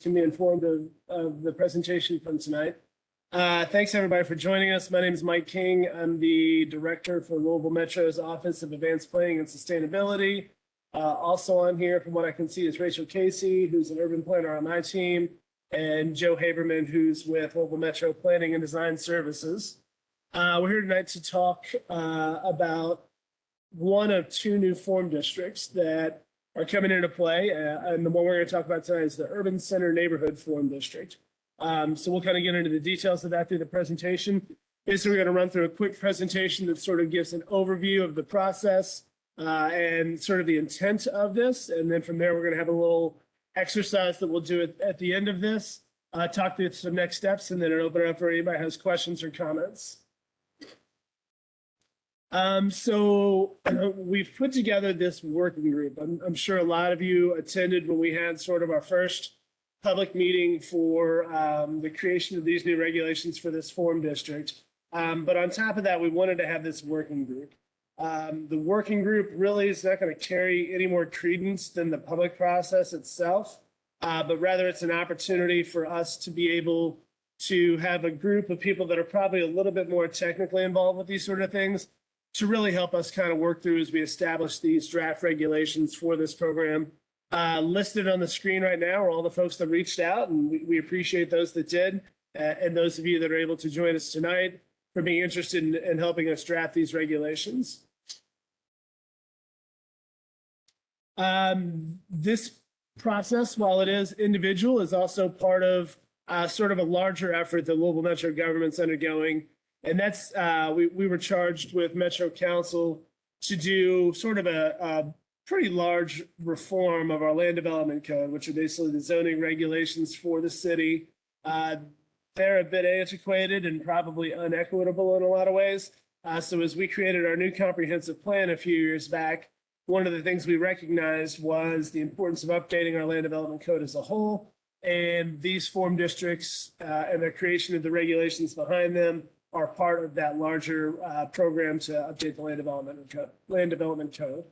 can be informed of the presentation from tonight. Thanks everybody for joining us. My name is Mike King. I'm the director for Louisville Metro's Office of Advanced Planning and Sustainability. Also on here, from what I can see, is Rachel Casey, who's an urban planner on my team, and Joe Haberman, who's with Louisville Metro Planning and Design Services. We're here tonight to talk about one of two new form districts that are coming into play. And the one we're going to talk about tonight is the Urban Center Neighborhood Form District. So we'll kind of get into the details of that through the presentation. Basically, we're going to run through a quick presentation that sort of gives an overview of the process and sort of the intent of this. And then from there, we're going to have a little exercise that we'll do at the end of this, talk through some next steps, and then open it up for anybody who has questions or comments. So we've put together this working group. I'm sure a lot of you attended when we had sort of our first public meeting for the creation of these new regulations for this form district. But on top of that, we wanted to have this working group. The working group really is not going to carry any more credence than the public process itself, but rather it's an opportunity for us to be able to have a group of people that are probably a little bit more technically involved with these sort of things to really help us kind of work through as we establish these draft regulations for this program. Listed on the screen right now are all the folks that reached out, and we appreciate those that did, and those of you that are able to join us tonight for being interested in helping us draft these regulations. This process, while it is individual, is also part of sort of a larger effort that Louisville Metro government's undergoing. And that's, we were charged with Metro Council to do sort of a pretty large reform of our land development code, which are basically the zoning regulations for the city. They're a bit antiquated and probably unequitable in a lot of ways. So as we created our new comprehensive plan a few years back, one of the things we recognized was the importance of updating our land development code as a whole. And these form districts and the creation of the regulations behind them are part of that larger program to update the land development code.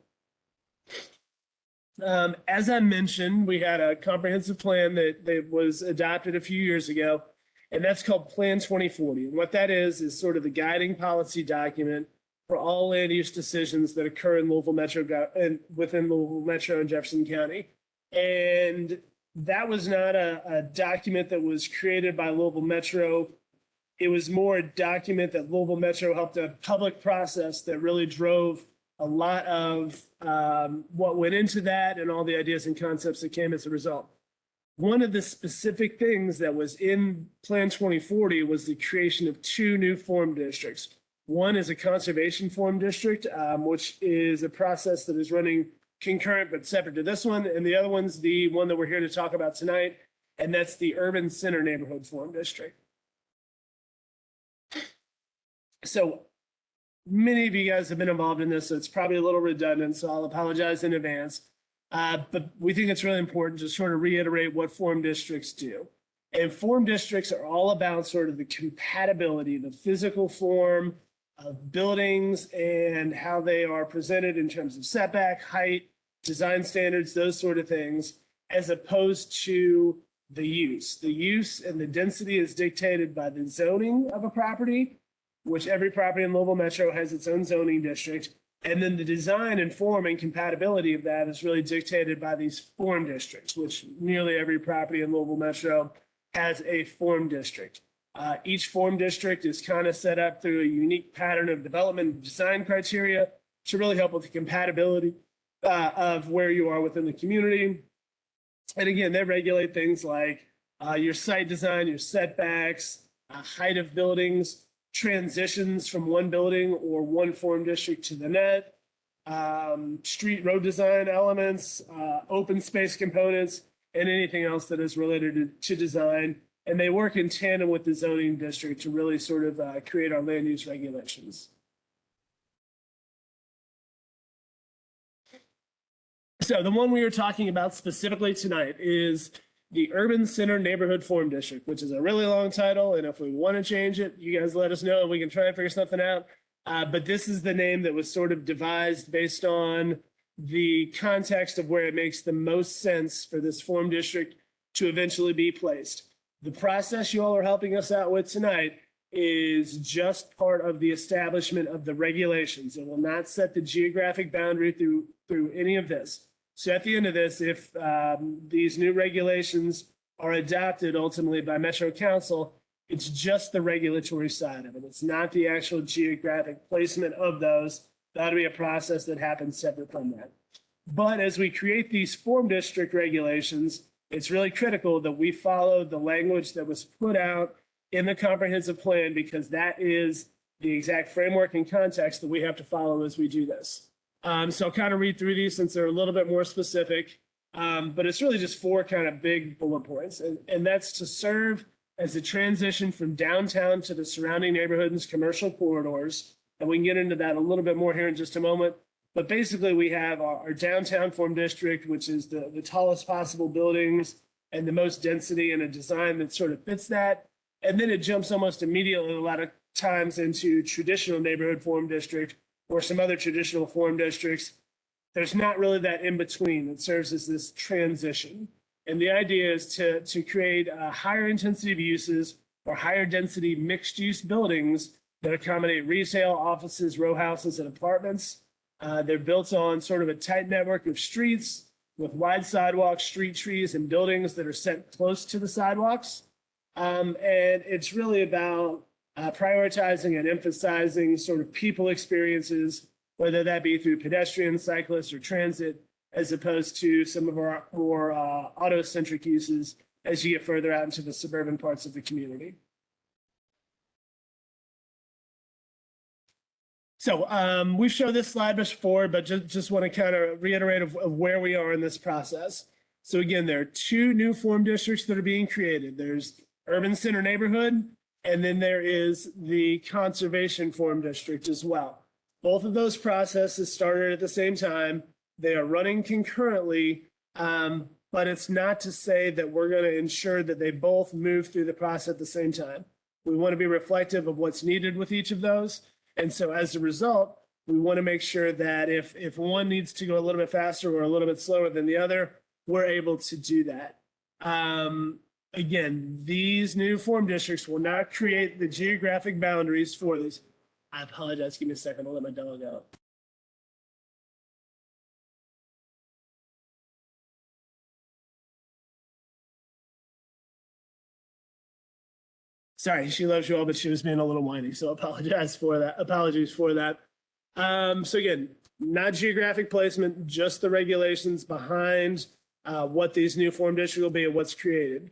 As I mentioned, we had a comprehensive plan that was adopted a few years ago, and that's called Plan 2040. And what that is sort of the guiding policy document for all land use decisions that occur in Louisville Metro and within Louisville Metro and Jefferson County. And that was not a document that was created by Louisville Metro. It was more a document that Louisville Metro helped a public process that really drove a lot of what went into that and all the ideas and concepts that came as a result. One of the specific things that was in Plan 2040 was the creation of two new form districts. One is a conservation form district, which is a process that is running concurrent but separate to this one. And the other one's the one that we're here to talk about tonight, and that's the Urban Center Neighborhood Form District. So many of you guys have been involved in this, so it's probably a little redundant, so I'll apologize in advance. But we think it's really important to sort of reiterate what form districts do. And form districts are all about sort of the compatibility, the physical form of buildings and how they are presented in terms of setback, height, design standards, those sort of things, as opposed to the use. The use and the density is dictated by the zoning of a property, which every property in Louisville Metro has its own zoning district. And then the design and form and compatibility of that is really dictated by these form districts, which nearly every property in Louisville Metro has a form district. Each form district is kind of set up through a unique pattern of development and design criteria to really help with the compatibility of where you are within the community. And again, they regulate things like your site design, your setbacks, height of buildings, transitions from one building or one form district to the net, street road design elements, open space components, and anything else that is related to design. And they work in tandem with the zoning district to really sort of create our land use regulations. So the one we are talking about specifically tonight is the Urban Center Neighborhood Form District, which is a really long title. And if we want to change it, you guys let us know and we can try and figure something out. But this is the name that was sort of devised based on the context of where it makes the most sense for this form district to eventually be placed. The process you all are helping us out with tonight is just part of the establishment of the regulations. It will not set the geographic boundary through any of this. So at the end of this, if these new regulations are adopted ultimately by Metro Council, it's just the regulatory side of it. It's not the actual geographic placement of those. That'll be a process that happens separate from that. But as we create these form district regulations, it's really critical that we follow the language that was put out in the comprehensive plan, because that is the exact framework and context that we have to follow as we do this. So I'll kind of read through these since they're a little bit more specific, but it's really just 4 kind of big bullet points. And that's to serve as a transition from downtown to the surrounding neighborhoods, commercial corridors. And we can get into that a little bit more here in just a moment. But basically, we have our downtown form district, which is the tallest possible buildings and the most density and a design that sort of fits that. And then it jumps almost immediately a lot of times into traditional neighborhood form district or some other traditional form districts. There's not really that in between. It serves as this transition. And the idea is to create higher intensity of uses or higher density mixed use buildings that accommodate retail, offices, row houses, and apartments. They're built on sort of a tight network of streets with wide sidewalks, street trees, and buildings that are set close to the sidewalks. And it's really about prioritizing and emphasizing sort of people experiences, whether that be through pedestrian, cyclists, or transit, as opposed to some of our more auto-centric uses as you get further out into the suburban parts of the community. So we've shown this slide before, but just want to kind of reiterate of where we are in this process. So again, there are 2 new form districts that are being created. There's Urban Center Neighborhood, and then there is the Conservation Form District as well. Both of those processes started at the same time. They are running concurrently, but it's not to say that we're going to ensure that they both move through the process at the same time. We want to be reflective of what's needed with each of those. And so as a result, we want to make sure that if one needs to go a little bit faster or a little bit slower than the other, we're able to do that. Again, these new form districts will not create the geographic boundaries for these. I apologize. Give me a second. I'll let my dog out. Sorry, she loves you all, but she was being a little whiny, so apologize for that. Apologies for that. So again, not geographic placement, just the regulations behind what these new form districts will be and what's created.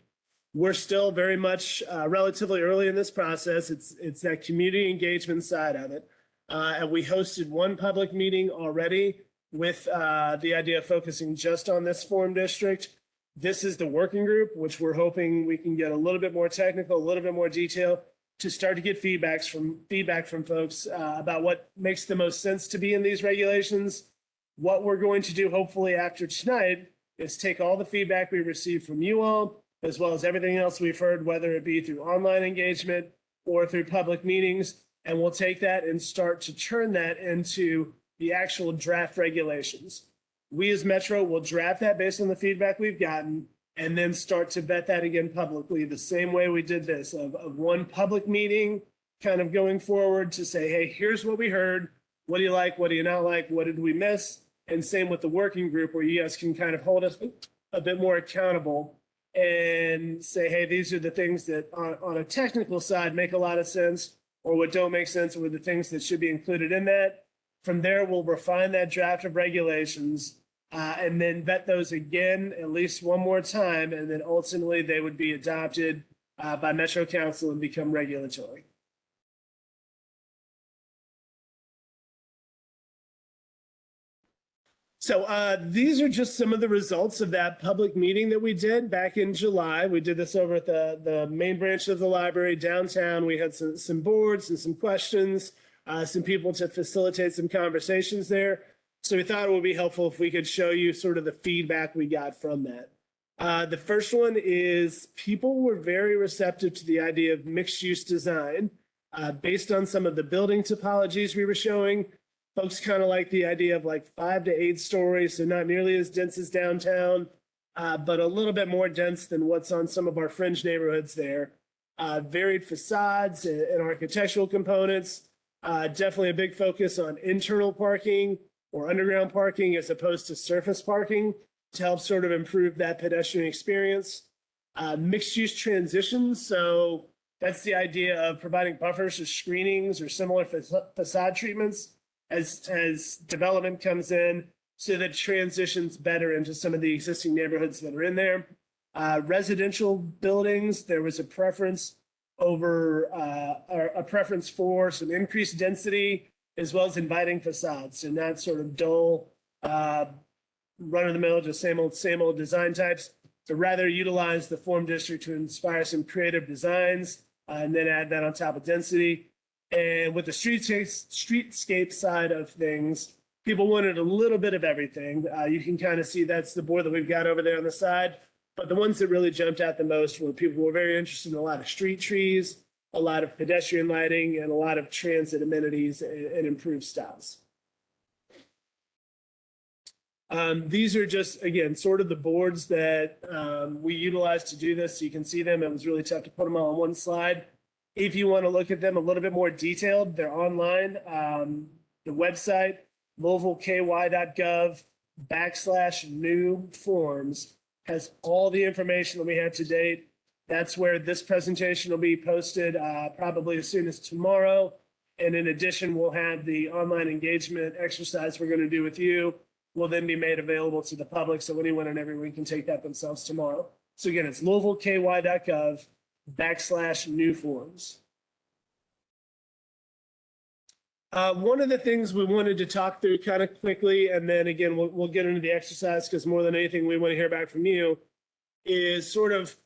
We're still very much relatively early in this process. It's that community engagement side of it. And we hosted one public meeting already with the idea of focusing just on this form district. This is the working group, which we're hoping we can get a little bit more technical, a little bit more detail to start to get feedback from folks about what makes the most sense to be in these regulations. What we're going to do, hopefully after tonight, is take all the feedback we received from you all, as well as everything else we've heard, whether it be through online engagement or through public meetings, and we'll take that and start to turn that into the actual draft regulations. We as Metro will draft that based on the feedback we've gotten and then start to vet that again publicly the same way we did this of one public meeting kind of going forward to say, hey, here's what we heard. What do you like? What do you not like? What did we miss? And same with the working group where you guys can kind of hold us a bit more accountable and say, hey, these are the things that on a technical side make a lot of sense, or what don't make sense, or the things that should be included in that. From there, we'll refine that draft of regulations and then vet those again at least one more time, and then ultimately they would be adopted by Metro Council and become regulatory. So these are just some of the results of that public meeting that we did back in July. We did this over at the main branch of the library downtown. We had some boards and some questions, some people to facilitate some conversations there. So we thought it would be helpful if we could show you sort of the feedback we got from that. The first one is people were very receptive to the idea of mixed use design based on some of the building topologies we were showing. Folks kind of like the idea of like 5 to 8 stories, so not nearly as dense as downtown, but a little bit more dense than what's on some of our fringe neighborhoods there. Varied facades and architectural components. Definitely a big focus on internal parking or underground parking as opposed to surface parking to help sort of improve that pedestrian experience. Mixed use transitions. So that's the idea of providing buffers or screenings or similar facade treatments as development comes in so that transitions better into some of the existing neighborhoods that are in there. Residential buildings, there was a preference over a preference for some increased density as well as inviting facades and not sort of dull, run of the mill, just same old design types. To rather utilize the form district to inspire some creative designs and then add that on top of density. And with the streetscape side of things, people wanted a little bit of everything. You can kind of see that's the board that we've got over there on the side. But the ones that really jumped out the most were people were very interested in a lot of street trees, a lot of pedestrian lighting, and a lot of transit amenities and improved styles. These are just, again, sort of the boards that we utilized to do this. So you can see them. It was really tough to put them all on one slide. If you want to look at them a little bit more detailed, they're online. The website, louisvilleky.gov/new forms has all the information that we have to date. That's where this presentation will be posted probably as soon as tomorrow. And in addition, we'll have the online engagement exercise we're going to do with you will then be made available to the public. So anyone and everyone can take that themselves tomorrow. So again, it's louisvilleky.gov/new forms. One of the things we wanted to talk through kind of quickly, and then again, we'll get into the exercise because more than anything, we want to hear back from you, is sort of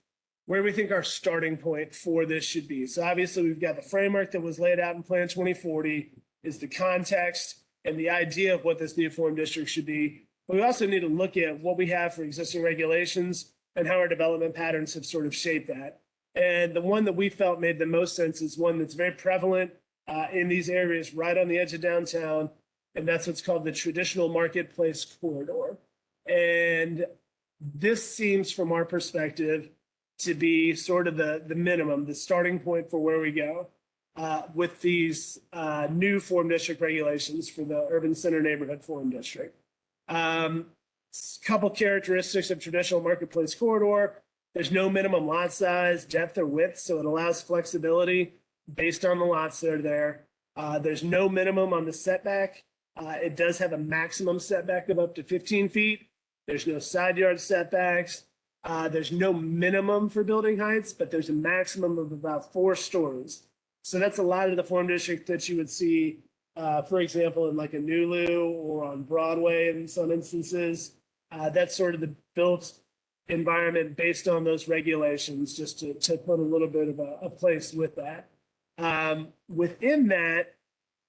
where we think our starting point for this should be. So obviously we've got the framework that was laid out in Plan 2040 is the context and the idea of what this new form district should be. But we also need to look at what we have for existing regulations and how our development patterns have sort of shaped that. And the one that we felt made the most sense is one that's very prevalent in these areas right on the edge of downtown. And that's what's called the traditional marketplace corridor. And this seems, from our perspective, to be sort of the minimum, the starting point for where we go with these new form district regulations for the urban center neighborhood form district. Couple characteristics of traditional marketplace corridor. There's no minimum lot size, depth, or width, so it allows flexibility based on the lots that are there. There's no minimum on the setback. It does have a maximum setback of up to 15 feet. There's no side yard setbacks. There's no minimum for building heights, but there's a maximum of about 4 stories. So that's a lot of the form district that you would see, for example, in like a Nulu or on Broadway in some instances. That's sort of the built environment based on those regulations, just to put a little bit of a place with that. Within that,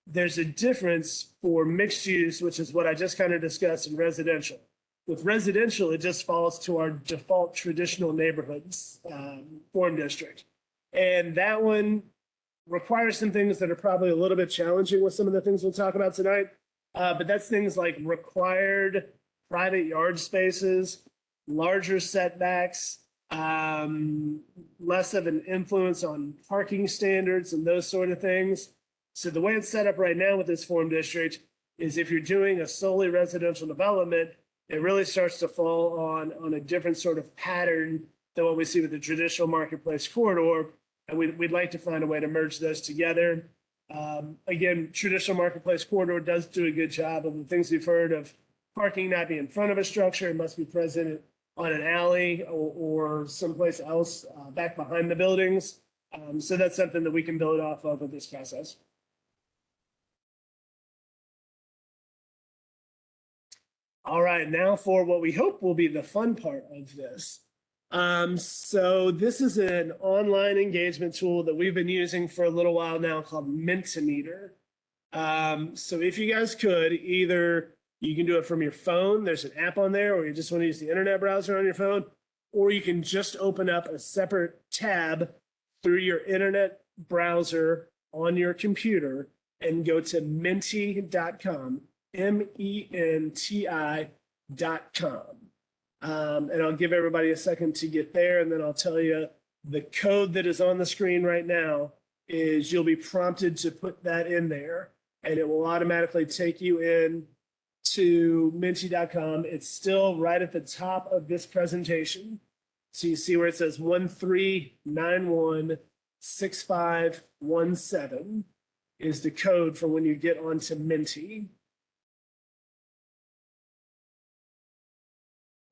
there's a difference for mixed use, which is what I just kind of discussed in residential. With residential, it just falls to our default traditional neighborhoods form district. And that one requires some things that are probably a little bit challenging with some of the things we'll talk about tonight. But that's things like required private yard spaces, larger setbacks, less of an influence on parking standards and those sort of things. So the way it's set up right now with this form district is if you're doing a solely residential development, it really starts to fall on a different sort of pattern than what we see with the traditional marketplace corridor. And we'd like to find a way to merge those together. Again, traditional marketplace corridor does do a good job of the things we've heard of parking not being in front of a structure. It must be present on an alley or someplace else back behind the buildings. So that's something that we can build off of with this process. All right, now for what we hope will be the fun part of this. So this is an online engagement tool that we've been using for a little while now called Mentimeter. So if you guys could, either you can do it from your phone, there's an app on there, or you just want to use the internet browser on your phone, or you can just open up a separate tab through your internet browser on your computer and go to menti.com, MENTI.com. And I'll give everybody a second to get there, and then I'll tell you the code that is on the screen right now is you'll be prompted to put that in there, and it will automatically take you in to Minty.com. It's still right at the top of this presentation. So you see where it says 13916517 is the code for when you get onto Minty.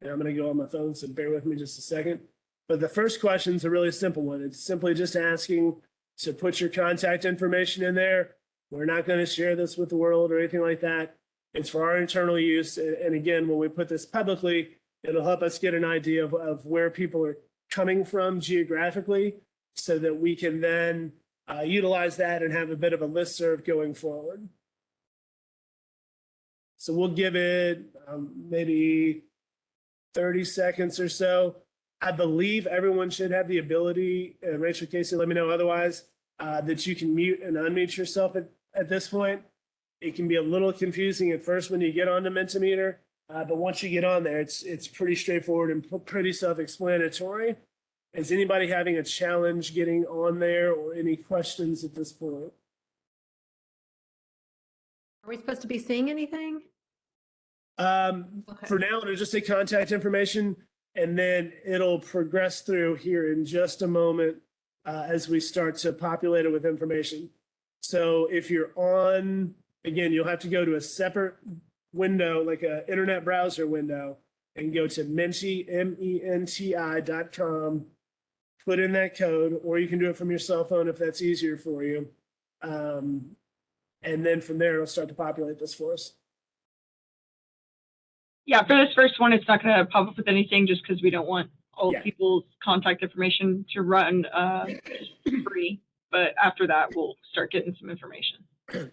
And I'm going to go on my phone, so bear with me just a second. But the first question is a really simple one. It's simply just asking to put your contact information in there. We're not going to share this with the world or anything like that. It's for our internal use. And again, when we put this publicly, it'll help us get an idea of where people are coming from geographically so that we can then utilize that and have a bit of a listserv going forward. So we'll give it maybe 30 seconds or so. I believe everyone should have the ability, Rachel Casey, let me know otherwise, that you can mute and unmute yourself at this point. It can be a little confusing at first when you get onto Mentimeter, but once you get on there, it's pretty straightforward and pretty self-explanatory. Is anybody having a challenge getting on there or any questions at this point? Are we supposed to be seeing anything? For now, it'll just say contact information, and then it'll progress through here in just a moment as we start to populate it with information. So if you're on, again, you'll have to go to a separate window, like an internet browser window, and go to Menti, MENTI.com, put in that code, or you can do it from your cell phone if that's easier for you. And then from there, it'll start to populate this for us. Yeah, for this first one, it's not going to pop up with anything just because we don't want all people's contact information to run free. But after that, we'll start getting some information.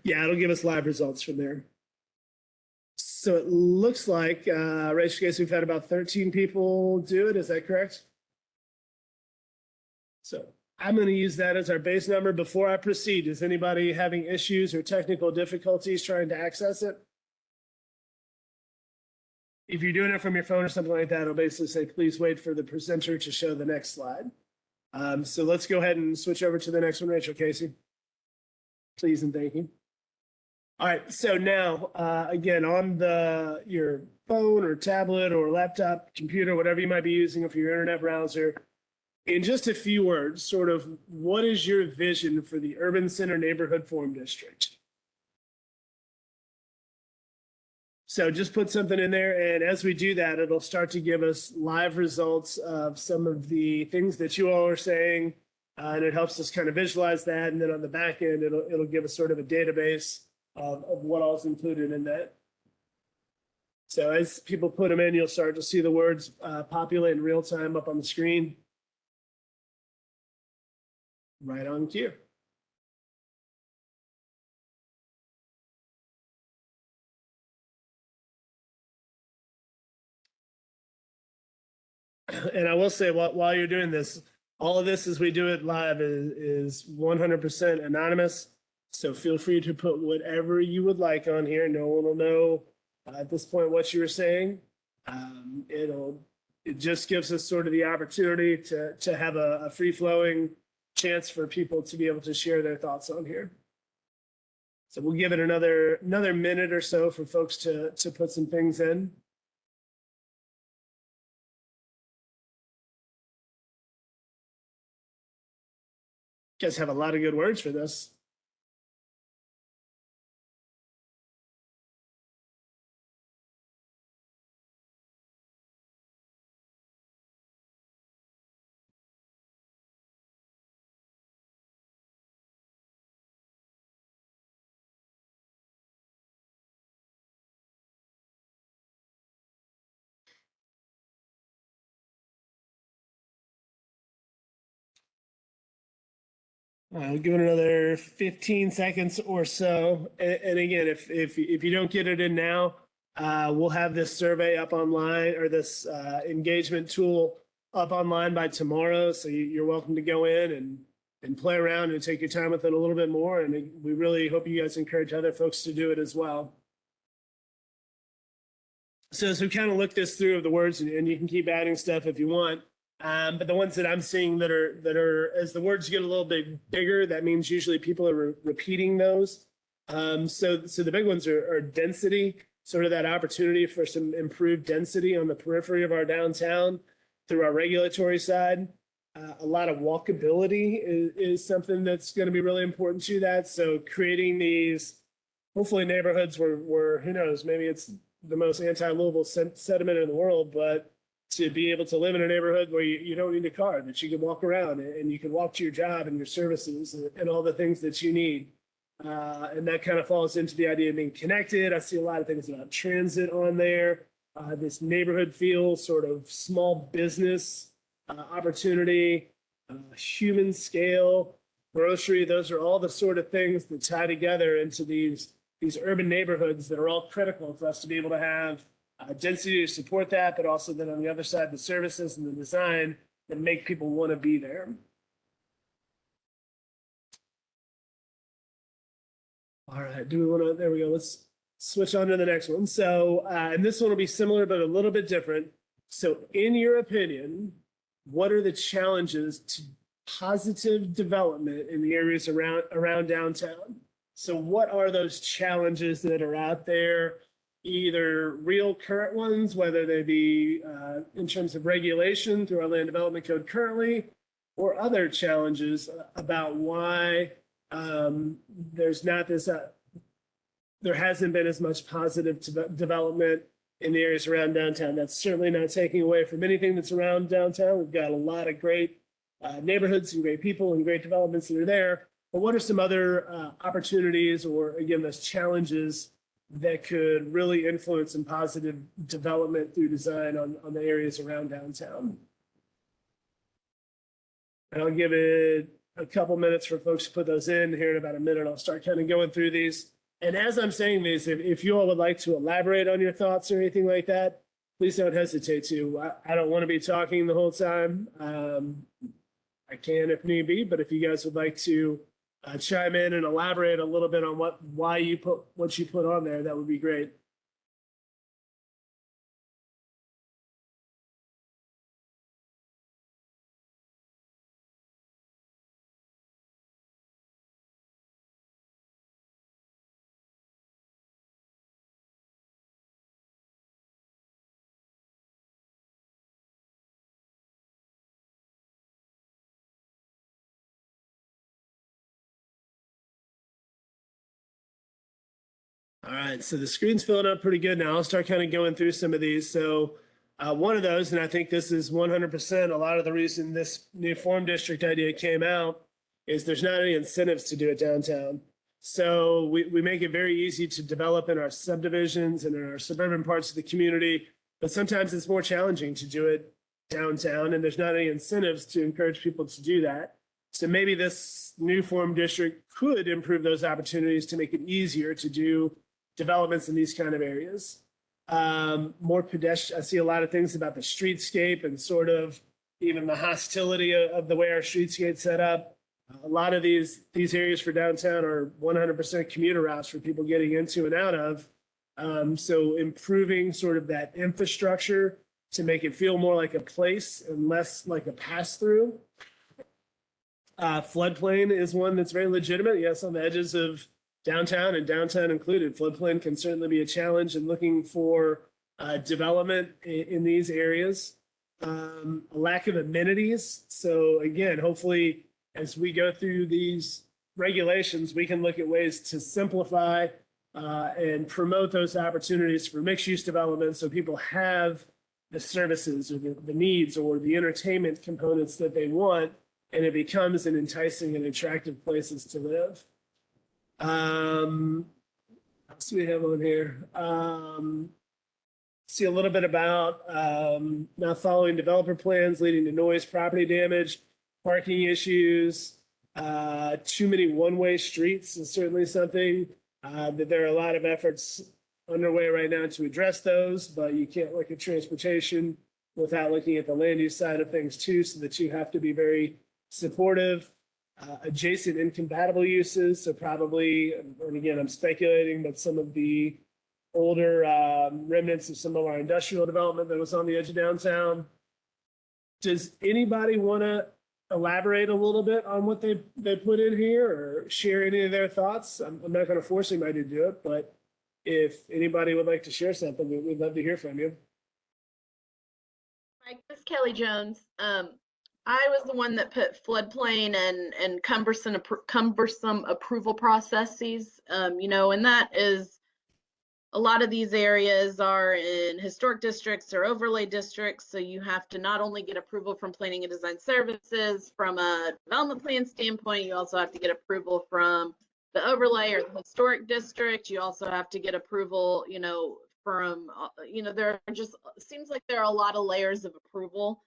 Yeah, it'll give us live results from there. So it looks like, Rachel Case, we've had about 13 people do it. Is that correct? So I'm going to use that as our base number. Before I proceed, is anybody having issues or technical difficulties trying to access it? If you're doing it from your phone or something like that, it'll basically say, please wait for the presenter to show the next slide. So let's go ahead and switch over to the next one, Rachel Casey. Please and thank you. All right, so now, again, on your phone or tablet or laptop, computer, whatever you might be using for your internet browser, in just a few words, sort of what is your vision for the Urban Center Neighborhood Form District? So just put something in there, and as we do that, it'll start to give us live results of some of the things that you all are saying, and it helps us kind of visualize that. And then on the back end, it'll give us sort of a database of what all is included in that. So as people put them in, you'll start to see the words populate in real time up on the screen. Right on cue. And I will say, while you're doing this, all of this as we do it live is 100% anonymous. So feel free to put whatever you would like on here. No one will know at this point what you were saying. It just gives us sort of the opportunity to have a free-flowing chance for people to be able to share their thoughts on here. So we'll give it another minute or so for folks to put some things in. You guys have a lot of good words for this. I'll give it another 15 seconds or so. And again, if you don't get it in now, we'll have this survey up online, or this engagement tool up online by tomorrow. So you're welcome to go in and play around and take your time with it a little bit more. And we really hope you guys encourage other folks to do it as well. So as we kind of look this through of the words, and you can keep adding stuff if you want. But the ones that I'm seeing that are as the words get a little bit bigger, that means usually people are repeating those. So the big ones are density, sort of that opportunity for some improved density on the periphery of our downtown through our regulatory side. A lot of walkability is something that's going to be really important to that. So creating these, hopefully neighborhoods where who knows, maybe it's the most anti-Louisville sentiment in the world, but to be able to live in a neighborhood where you don't need a car, that you can walk around and you can walk to your job and your services and all the things that you need. And that kind of falls into the idea of being connected. I see a lot of things about transit on there. This neighborhood feel, sort of small business opportunity, human scale, grocery. Those are all the sort of things that tie together into these urban neighborhoods that are all critical for us to be able to have density to support that, but also then on the other side, the services and the design that make people want to be there. All right, do we want to, there we go. Let's switch on to the next one. So, and this one will be similar, but a little bit different. So in your opinion, what are the challenges to positive development in the areas around downtown? So what are those challenges that are out there, either real current ones, whether they be in terms of regulation through our land development code currently, or other challenges about why there's not this, there hasn't been as much positive development in the areas around downtown. That's certainly not taking away from anything that's around downtown. We've got a lot of great neighborhoods and great people and great developments that are there. But what are some other opportunities or, again, those challenges that could really influence some positive development through design on the areas around downtown? And I'll give it a couple minutes for folks to put those in. Here in about a minute, I'll start kind of going through these. And as I'm saying these, if you all would like to elaborate on your thoughts or anything like that, please don't hesitate to. I don't want to be talking the whole time. I can if need be, but if you guys would like to chime in and elaborate a little bit on why you put what you put on there, that would be great. All right, so the screen's filling up pretty good now. I'll start kind of going through some of these. So one of those, and I think this is 100% a lot of the reason this new form district idea came out, is there's not any incentives to do it downtown. So we make it very easy to develop in our subdivisions and in our suburban parts of the community, but sometimes it's more challenging to do it downtown, and there's not any incentives to encourage people to do that. So maybe this new form district could improve those opportunities to make it easier to do developments in these kind of areas. More pedestrian, I see a lot of things about the streetscape and sort of even the hostility of the way our streetscape's set up. A lot of these areas for downtown are 100% commuter routes for people getting into and out of. So improving sort of that infrastructure to make it feel more like a place and less like a pass through. Floodplain is one that's very legitimate. Yes, on the edges of downtown and downtown included. Floodplain can certainly be a challenge in looking for development in these areas. A lack of amenities. So again, hopefully as we go through these regulations, we can look at ways to simplify and promote those opportunities for mixed use development so people have the services or the needs or the entertainment components that they want, and it becomes an enticing and attractive places to live. What else do we have on here? See a little bit about not following developer plans leading to noise, property damage, parking issues. Too many one-way streets is certainly something that there are a lot of efforts underway right now to address those, but you can't look at transportation without looking at the land use side of things too, so that you have to be very supportive. Adjacent incompatible uses, so probably, and again, I'm speculating, but some of the older remnants of some of our industrial development that was on the edge of downtown. Does anybody want to elaborate a little bit on what they put in here or share any of their thoughts? I'm not going to force anybody to do it, but if anybody would like to share something, we'd love to hear from you. Mike, this is Kelly Jones. I was the one that put floodplain and cumbersome approval processes. And that is, a lot of these areas are in historic districts or overlay districts. So you have to not only get approval from planning and design services from a development plan standpoint, you also have to get approval from the overlay or the historic district. You also have to get approval, from, there are just, seems like there are a lot of layers of approval.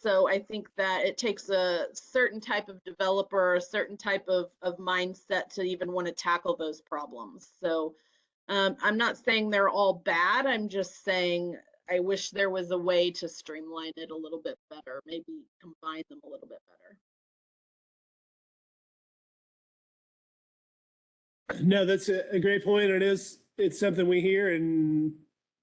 So I think that it takes a certain type of developer, a certain type of mindset to even want to tackle those problems. So I'm not saying they're all bad. I'm just saying I wish there was a way to streamline it a little bit better, maybe combine them a little bit better. No, that's a great point. It's something we hear, and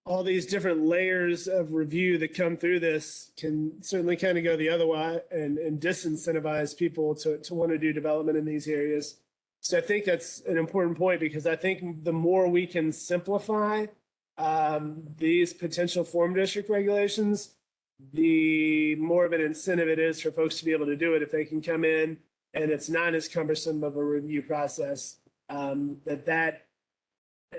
all these different layers of review that come through this can certainly kind of go the other way and disincentivize people to want to do development in these areas. So I think that's an important point, because I think the more we can simplify these potential form district regulations, the more of an incentive it is for folks to be able to do it if they can come in and it's not as cumbersome of a review process. That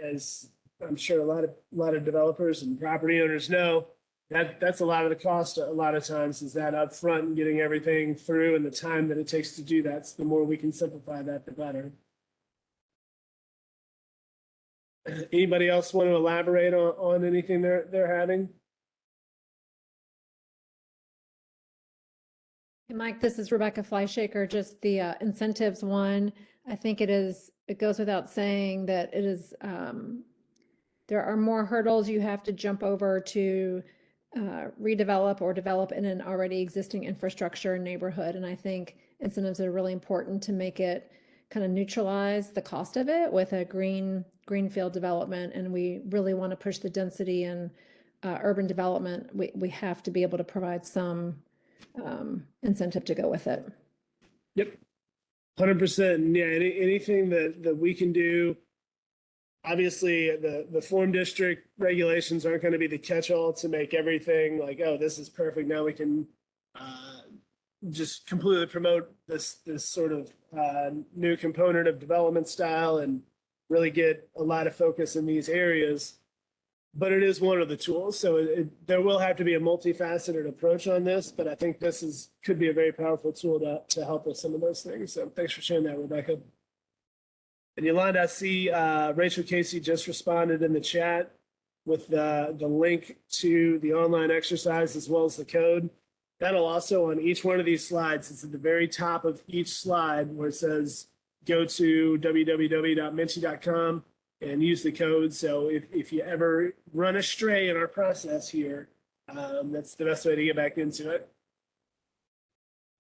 as I'm sure a lot of developers and property owners know, that's a lot of the cost. A lot of times is that upfront and getting everything through, and the time that it takes to do that. So the more we can simplify that, the better. Anybody else want to elaborate on anything they're having? Hey, Mike, this is Rebecca Fleischaker. Just the incentives one, I think it goes without saying that it is, there are more hurdles you have to jump over to redevelop or develop in an already existing infrastructure neighborhood. And I think incentives are really important to make it kind of neutralize the cost of it with a greenfield development. And we really want to push the density and urban development. We have to be able to provide some incentive to go with it. Yep, 100%. Yeah, anything that we can do. Obviously, the form district regulations aren't going to be the catch-all to make everything like, oh, this is perfect. Now we can just completely promote this sort of new component of development style and really get a lot of focus in these areas. But it is one of the tools. So there will have to be a multifaceted approach on this, but I think this could be a very powerful tool to help with some of those things. So thanks for sharing that, Rebecca. And Yolanda, I see Rachel Casey just responded in the chat with the link to the online exercise as well as the code. That'll also, on each one of these slides, it's at the very top of each slide where it says go to www.minty.com and use the code. So if you ever run astray in our process here, that's the best way to get back into it.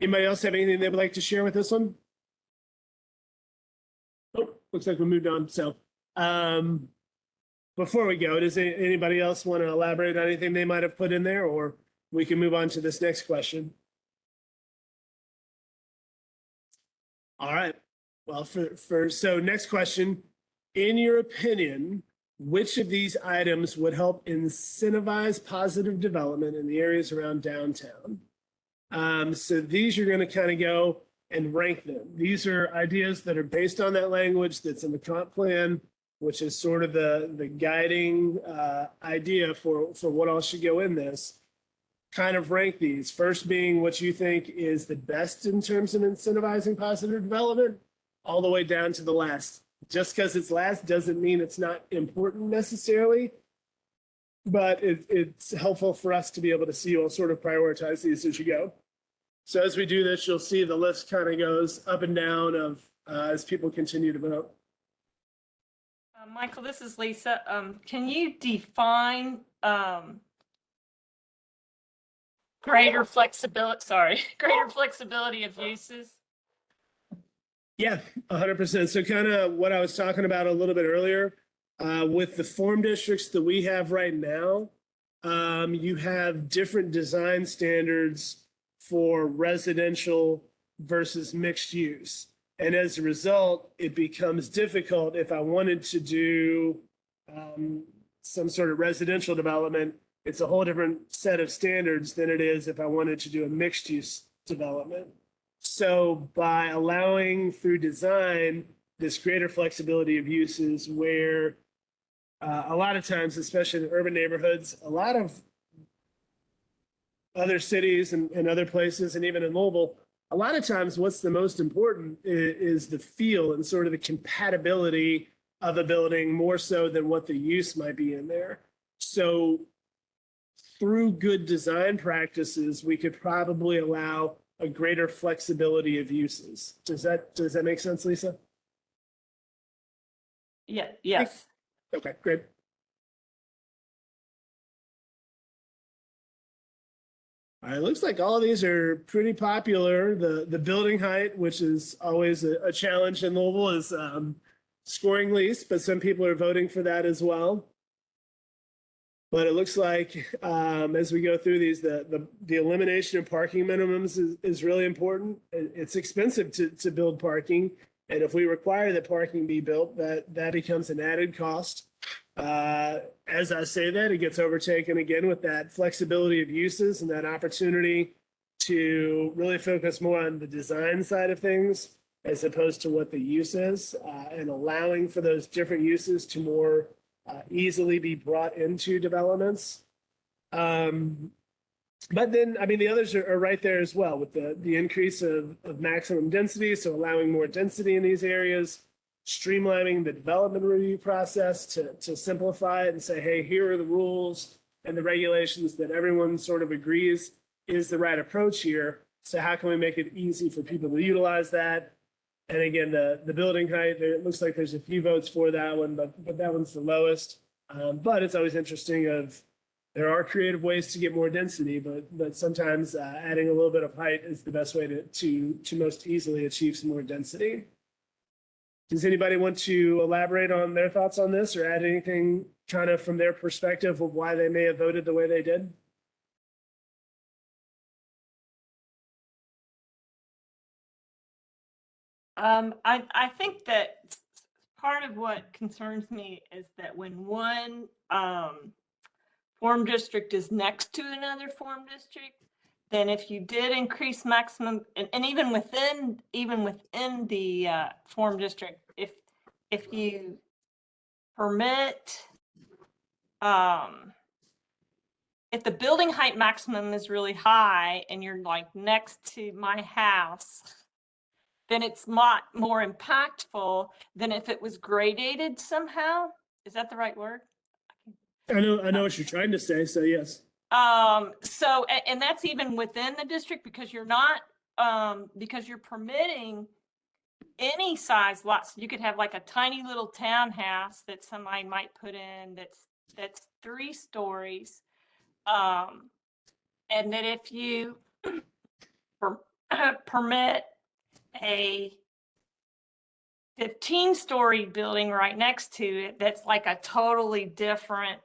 Anybody else have anything they would like to share with this one? Oh, looks like we moved on. So before we go, does anybody else want to elaborate on anything they might have put in there, or we can move on to this next question? All right. Well, so next question. In your opinion, which of these items would help incentivize positive development in the areas around downtown? So these you're going to kind of go and rank them. These are ideas that are based on that language that's in the comp plan, which is sort of the guiding idea for what all should go in this. Kind of rank these. First being what you think is the best in terms of incentivizing positive development, all the way down to the last. Just because it's last doesn't mean it's not important necessarily, but it's helpful for us to be able to see you all sort of prioritize these as you go. So as we do this, you'll see the list kind of goes up and down of as people continue to vote. Michael, this is Lisa. Can you define greater flexibility of uses? Yeah, 100%. So kind of what I was talking about a little bit earlier, With the form districts that we have right now, you have different design standards for residential versus mixed use. And as a result, it becomes difficult if I wanted to do some sort of residential development. It's a whole different set of standards than it is if I wanted to do a mixed use development. So by allowing through design this greater flexibility of uses where a lot of times, especially in urban neighborhoods, a lot of other cities and other places, and even in Louisville, a lot of times what's the most important is the feel and sort of the compatibility of a building more so than what the use might be in there. So through good design practices, we could probably allow a greater flexibility of uses. Does that make sense, Lisa? Yeah, yes. Okay, great. All right, looks like all of these are pretty popular. The building height, which is always a challenge in Louisville, is scoring least, but some people are voting for that as well. But it looks like as we go through these, the elimination of parking minimums is really important. It's expensive to build parking, and if we require that parking be built, that becomes an added cost. As I say that, it gets overtaken again with that flexibility of uses and that opportunity to really focus more on the design side of things as opposed to what the use is, and allowing for those different uses to more easily be brought into developments. But then, I mean, the others are right there as well with the increase of maximum density. So allowing more density in these areas, streamlining the development review process to simplify it and say, hey, here are the rules and the regulations that everyone sort of agrees is the right approach here. So how can we make it easy for people to utilize that? And again, the building height, it looks like there's a few votes for that one, but that one's the lowest. But it's always interesting there are creative ways to get more density, but sometimes adding a little bit of height is the best way to most easily achieve some more density. Does anybody want to elaborate on their thoughts on this or add anything kind of from their perspective of why they may have voted the way they did? I think that part of what concerns me is that when one form district is next to another form district, then if you did increase maximum, and even within the form district, if you permit, if the building height maximum is really high and you're like next to my house, then it's more impactful than if it was gradated somehow. Is that the right word? I know what you're trying to say, so yes. So, and that's even within the district because you're not, because you're permitting any size lots. You could have like a tiny little townhouse that somebody might put in that's 3 stories. And that if you permit a 15-story building right next to it, that's like a totally different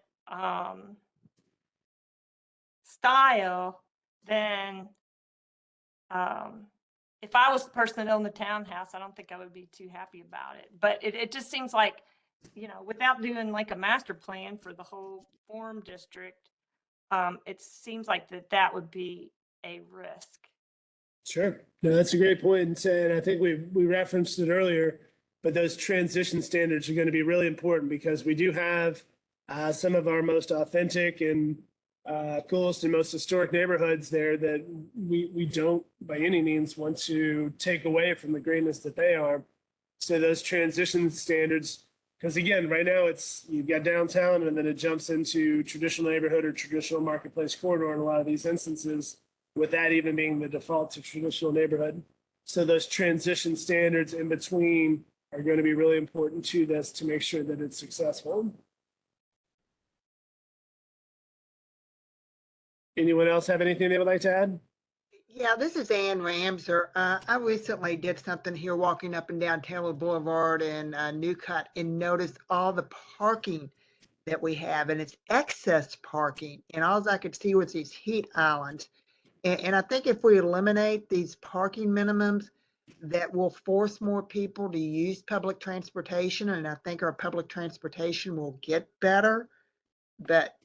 style than if I was the person that owned the townhouse, I don't think I would be too happy about it. But it just seems like, without doing like a master plan for the whole form district, it seems like that would be a risk. Sure. No, that's a great point. And I think we referenced it earlier, but those transition standards are going to be really important because we do have some of our most authentic and coolest and most historic neighborhoods there that we don't by any means want to take away from the greatness that they are. So those transition standards, because again, right now you've got downtown and then it jumps into traditional neighborhood or traditional marketplace corridor in a lot of these instances, with that even being the default to traditional neighborhood. So those transition standards in between are going to be really important to this to make sure that it's successful. Anyone else have anything they would like to add? Yeah, this is Ann Ramser. I recently did something here walking up and down Taylor Boulevard and Newcut and noticed all the parking that we have, and it's excess parking. And all I could see was these heat islands. And I think if we eliminate these parking minimums, that will force more people to use public transportation. And I think our public transportation will get better. But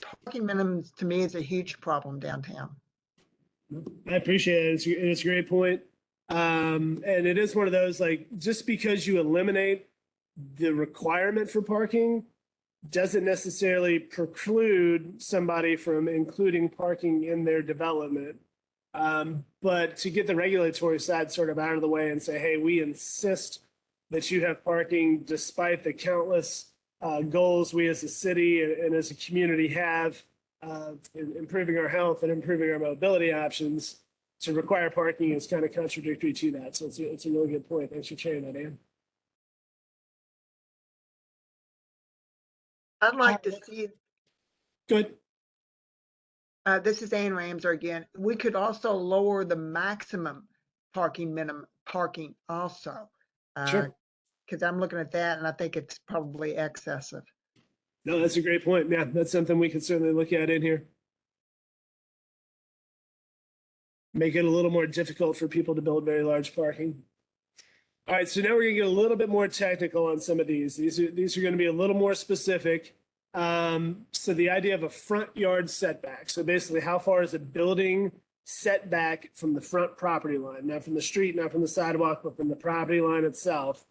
parking minimums to me is a huge problem downtown. I appreciate it. It's a great point. And it is one of those, like, just because you eliminate the requirement for parking doesn't necessarily preclude somebody from including parking in their development. But to get the regulatory side sort of out of the way and say, hey, we insist that you have parking despite the countless goals we as a city and as a community have in improving our health and improving our mobility options, to require parking is kind of contradictory to that. So it's a really good point. Thanks for sharing that, Ann. I'd like to see, Good. this is Ann Ramser again. We could also lower the maximum minimum parking also. Sure. Because I'm looking at that and I think it's probably excessive. No, that's a great point. Yeah, that's something we could certainly look at in here. Make it a little more difficult for people to build very large parking. All right, so now we're gonna get a little bit more technical on some of these. These are gonna be a little more specific. So the idea of a front yard setback. So basically, how far is a building setback from the front property line? Not from the street, not from the sidewalk, but from the property line itself.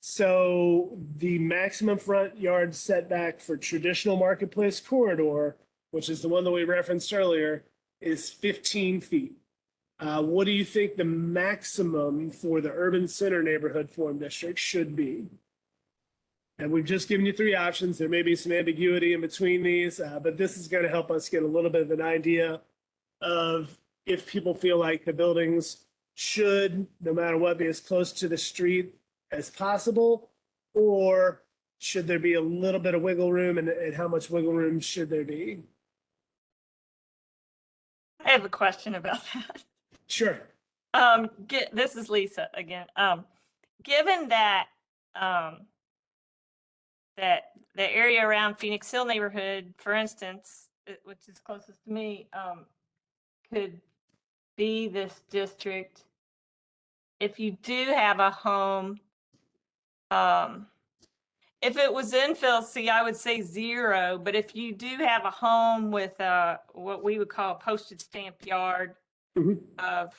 So the maximum front yard setback for traditional marketplace corridor, which is the one that we referenced earlier, is 15 feet. What do you think the maximum for the urban center neighborhood form district should be? And we've just given you three options. There may be some ambiguity in between these, but this is going to help us get a little bit of an idea of if people feel like the buildings should, no matter what, be as close to the street as possible, or should there be a little bit of wiggle room, and how much wiggle room should there be? I have a question about that. Sure. This is Lisa again. Given that that the area around Phoenix Hill neighborhood, for instance, which is closest to me, could be this district. If you do have a home, if it was infill, see, I would say 0. But if you do have a home with what we would call a postage stamp yard Mhm. of,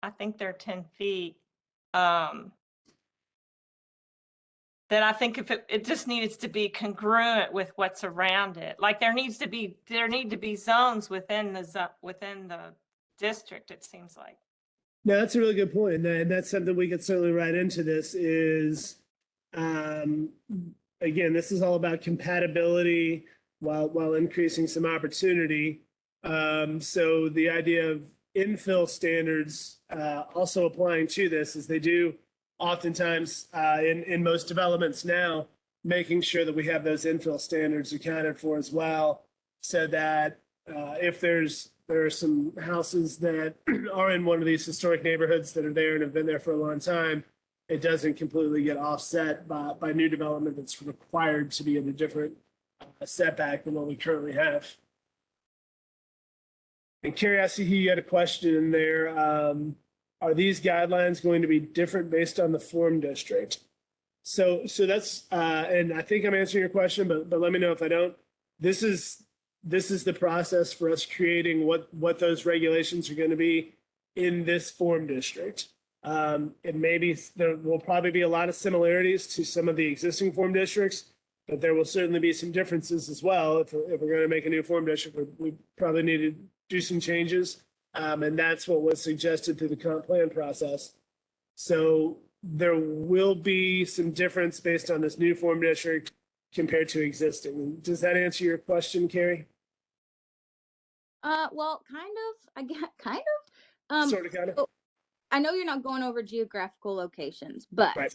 I think they're 10 feet, then I think if it just needs to be congruent with what's around it. Like there need to be zones within the district, it seems like. No, that's a really good point. And that's something we could certainly write into this is, again, this is all about compatibility while increasing some opportunity. So the idea of infill standards also applying to this is they do oftentimes in most developments now, making sure that we have those infill standards accounted for as well, so that if there are some houses that are in one of these historic neighborhoods that are there and have been there for a long time, it doesn't completely get offset by new development that's required to be in a different setback than what we currently have. And Carrie, I see you had a question in there. Are these guidelines going to be different based on the form district? So that's, and I think I'm answering your question, but let me know if I don't. This is the process for us creating what those regulations are going to be in this form district. It maybe there will probably be a lot of similarities to some of the existing form districts, but there will certainly be some differences as well. If we're going to make a new form district, we probably need to do some changes. And that's what was suggested through the comp plan process. So there will be some difference based on this new form district compared to existing. Does that answer your question, Carrie? Well, kind of. I get kind of. Sort of, kind of. So I know you're not going over geographical locations, but Right.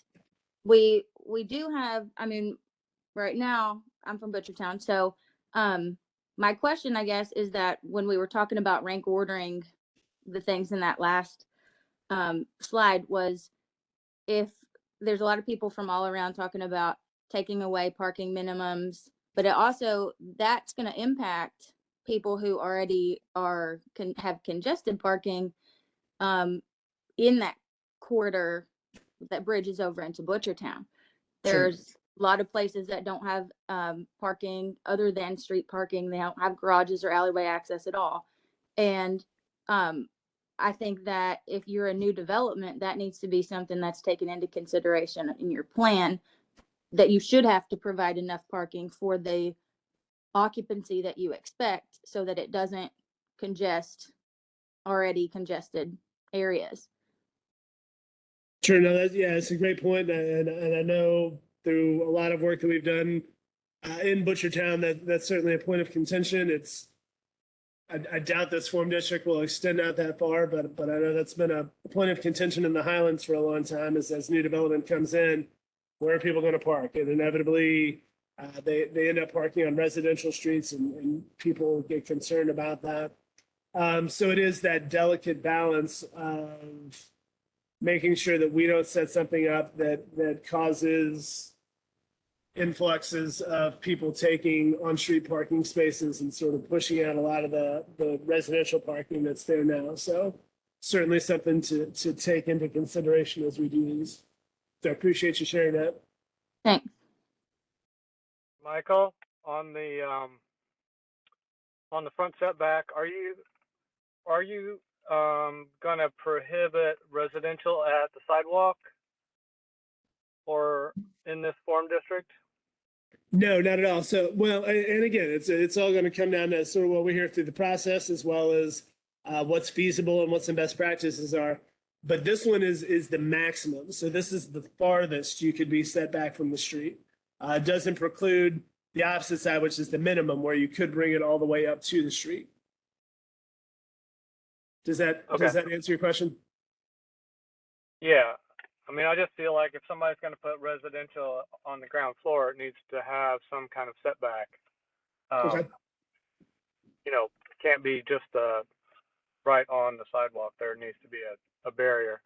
we do have. I mean, right now I'm from Butchertown, so My question, I guess, is that when we were talking about rank ordering the things in that last slide was if there's a lot of people from all around talking about taking away parking minimums, but it also that's going to impact people who already have congested parking in that corridor that bridges over into Butchertown. Sure. There's a lot of places that don't have parking other than street parking. They don't have garages or alleyway access at all. And I think that if you're a new development, that needs to be something that's taken into consideration in your plan, that you should have to provide enough parking for the occupancy that you expect so that it doesn't congest already congested areas. Sure. No, it's a great point, and I know through a lot of work that we've done in Butchertown that's certainly a point of contention. I doubt this form district will extend out that far, but I know that's been a point of contention in the Highlands for a long time. As new development comes in, where are people going to park? And inevitably, they end up parking on residential streets, and people get concerned about that. So it is that delicate balance of making sure that we don't set something up that causes influxes of people taking on-street parking spaces and sort of pushing out a lot of the residential parking that's there now. So certainly something to take into consideration as we do these. So I appreciate you sharing that. Thanks. Michael, on the front setback, are you gonna prohibit residential at the sidewalk or in this form district? No, not at all. So, well, and again, it's all going to come down to sort of what we hear through the process, as well as what's feasible and what some best practices are. But this one is the maximum. So this is the farthest you could be set back from the street. It doesn't preclude the opposite side, which is the minimum, where you could bring it all the way up to the street. Does that answer your question? Yeah. I mean, I just feel like if somebody's going to put residential on the ground floor, it needs to have some kind of setback. Okay. You know, can't be just right on the sidewalk. There needs to be a barrier.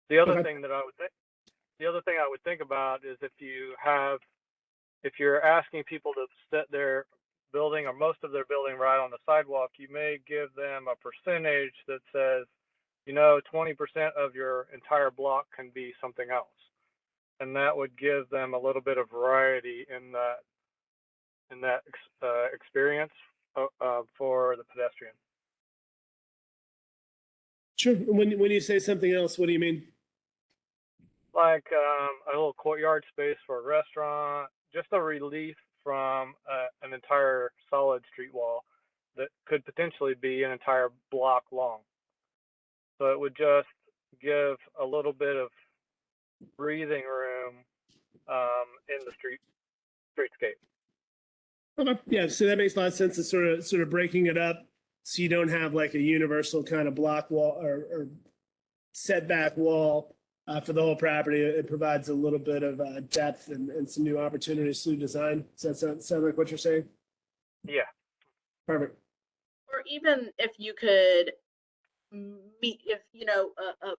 The other Okay. thing that I would think about is if you're asking people to set their building or most of their building right on the sidewalk, you may give them a percentage that says, 20% of your entire block can be something else. And that would give them a little bit of variety in that experience for the pedestrian. Sure. When you say something else, what do you mean? Like a little courtyard space for a restaurant, just a relief from an entire solid street wall that could potentially be an entire block long. So it would just give a little bit of breathing room in the streetscape. Okay. Yeah, so that makes a lot of sense. It's sort of breaking it up so you don't have like a universal kind of block wall or setback wall for the whole property. It provides a little bit of depth and some new opportunities through design. Does that sound like what you're saying? Yeah. Perfect. Or even if you could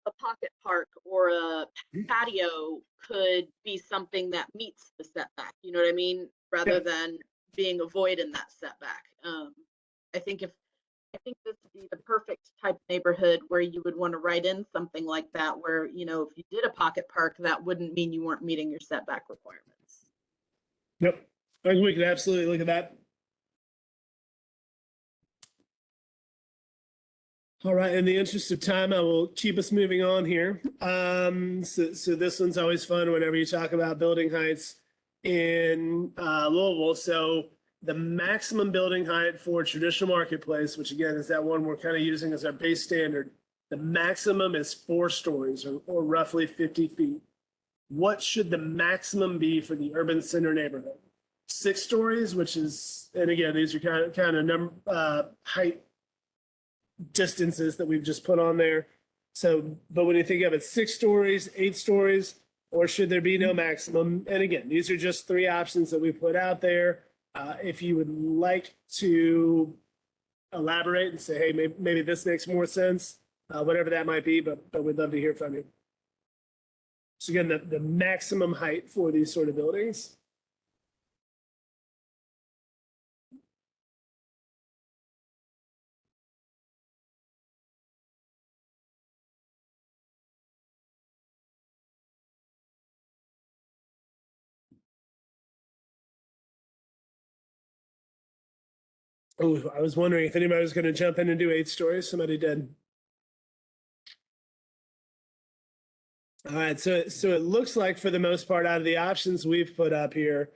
a pocket park or a patio could be something that meets the setback, you know what I mean? Rather than being a void in that setback. I think this would be the perfect type of neighborhood where you would want to write in something like that, where, if you did a pocket park, that wouldn't mean you weren't meeting your setback requirements. Yep. I think we could absolutely look at that. All right, in the interest of time, I will keep us moving on here. So this one's always fun whenever you talk about building heights in Louisville. So the maximum building height for traditional marketplace, which again is that one we're kind of using as our base standard, the maximum is 4 stories or roughly 50 feet. What should the maximum be for the urban center neighborhood? 6 stories, which is, and again, these are kind of height distances that we've just put on there. So, but when you think of it, 6 stories, 8 stories, or should there be no maximum? And again, these are just 3 options that we put out there. If you would like to elaborate and say, hey, maybe this makes more sense, whatever that might be, but we'd love to hear from you. So again, the maximum height for these sort of buildings. Oh, I was wondering if anybody was going to jump in and do 8 stories. Somebody did. All right, so it looks like for the most part, out of the options we've put up here,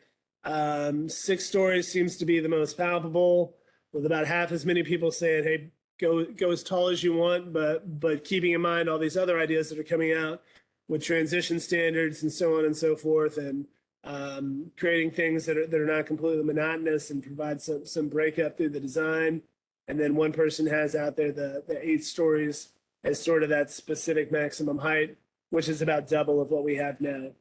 6 stories seems to be the most palpable, with about half as many people saying, "Hey, go as tall as you want," but keeping in mind all these other ideas that are coming out with transition standards and so on and so forth, and creating things that are not completely monotonous and provide some breakup through the design. And then one person has out there the 8 stories as sort of that specific maximum height, which is about double of what we have now.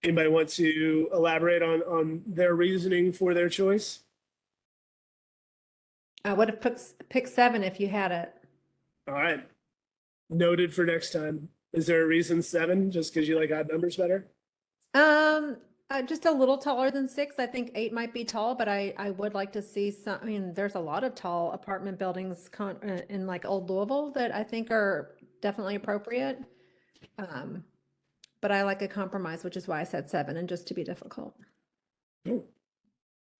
Anybody want to elaborate on their reasoning for their choice? I would have picked 7 if you had it. All right. Noted for next time. Is there a reason 7? Just because you like odd numbers better? Just a little taller than 6. I think 8 might be tall, but I would like to see some. I mean, there's a lot of tall apartment buildings in like Old Louisville that I think are definitely appropriate. But I like a compromise, which is why I said 7, and just to be difficult. Cool.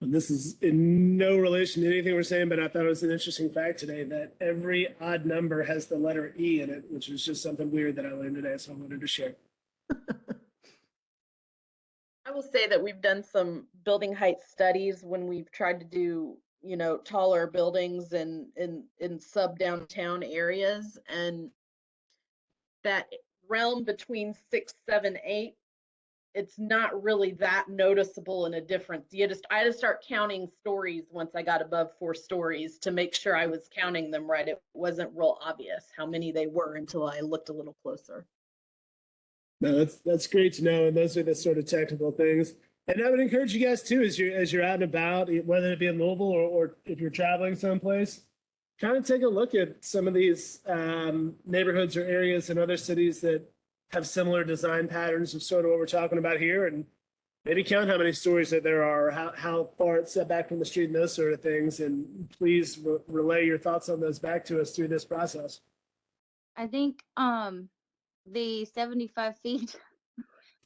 And this is in no relation to anything we're saying, but I thought it was an interesting fact today that every odd number has the letter E in it, which was just something weird that I learned today, so I wanted to share. I will say that we've done some building height studies when we've tried to do, taller buildings in sub downtown areas, and that realm between 6, 7, 8, it's not really that noticeable in a difference. I had to start counting stories once I got above 4 stories to make sure I was counting them right. It wasn't real obvious how many they were until I looked a little closer. No, that's great to know, and those are the sort of technical things. And I would encourage you guys too, as you're out and about, whether it be in Louisville or if you're traveling someplace, kind of take a look at some of these neighborhoods or areas in other cities that have similar design patterns of sort of what we're talking about here, and maybe count how many stories that there are, how far it's set back from the street and those sort of things. And please relay your thoughts on those back to us through this process. I think the 75 feet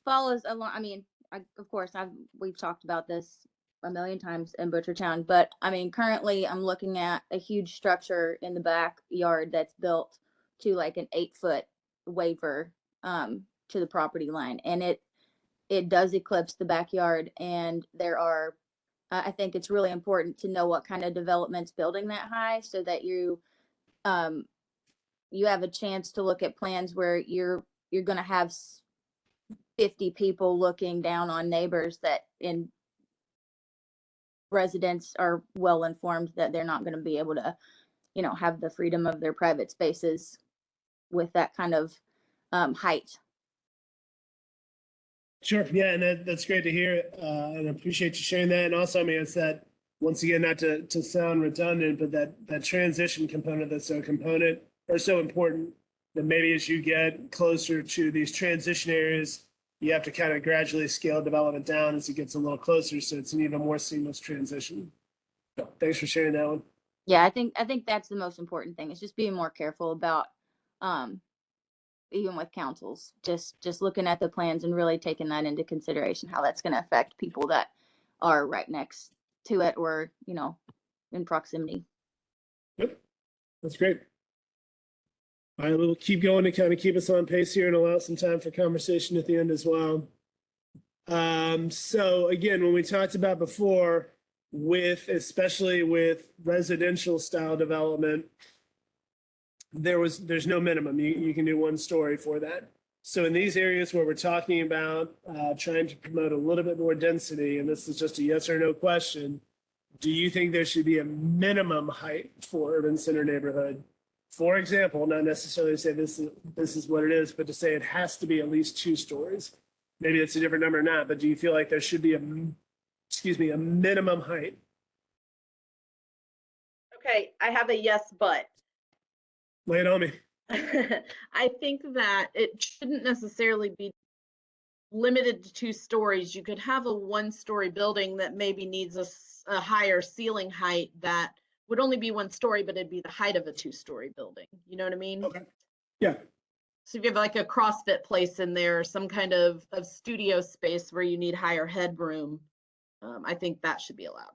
follows along. I mean, of course, we've talked about this a million times in Butchertown, but I mean, currently I'm looking at a huge structure in the backyard that's built to like an 8-foot waiver to the property line, and it does eclipse the backyard. And there are, I think it's really important to know what kind of development's building that high, so that you have a chance to look at plans where you're going to have 50 people looking down on neighbors that in residents are well informed that they're not going to be able to, have the freedom of their private spaces with that kind of height. Sure. Yeah, and that's great to hear, and I appreciate you sharing that. And also, I mean, it's that, once again, not to sound redundant, but that transition component that's so important that maybe as you get closer to these transition areas, you have to kind of gradually scale development down as it gets a little closer, so it's an even more seamless transition. So, thanks for sharing that one. Yeah, I think that's the most important thing. Is just being more careful about, even with councils, just looking at the plans and really taking that into consideration, how that's going to affect people that are right next to it or, in proximity. Yep, that's great. All right, we'll keep going to kind of keep us on pace here and allow some time for conversation at the end as well. So again, when we talked about before, especially with residential style development, there's no minimum. You can do 1 story for that. So in these areas where we're talking about trying to promote a little bit more density, and this is just a yes or no question, do you think there should be a minimum height for urban center neighborhood? For example, not necessarily to say this is what it is, but to say it has to be at least 2 stories. Maybe it's a different number or not, but do you feel like there should be a excuse me, a minimum height? Okay, I have a yes, but. Lay it on me. I think that it shouldn't necessarily be limited to 2 stories. You could have a 1-story building that maybe needs a higher ceiling height that would only be 1 story, but it'd be the height of a 2-story building. You know what I mean? Okay. Yeah. So if you have like a CrossFit place in there, some kind of studio space where you need higher headroom, I think that should be allowed.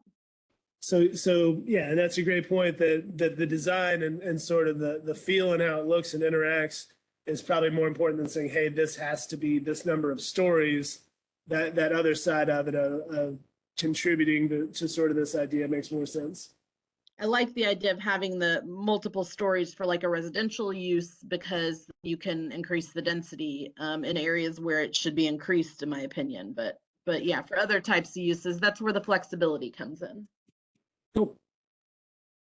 So yeah, and that's a great point that the design and sort of the feel and how it looks and interacts is probably more important than saying, hey, this has to be this number of stories. That other side of it of contributing to sort of this idea makes more sense. I like the idea of having the multiple stories for like a residential use because you can increase the density in areas where it should be increased, in my opinion. But yeah, for other types of uses, that's where the flexibility comes in. Cool.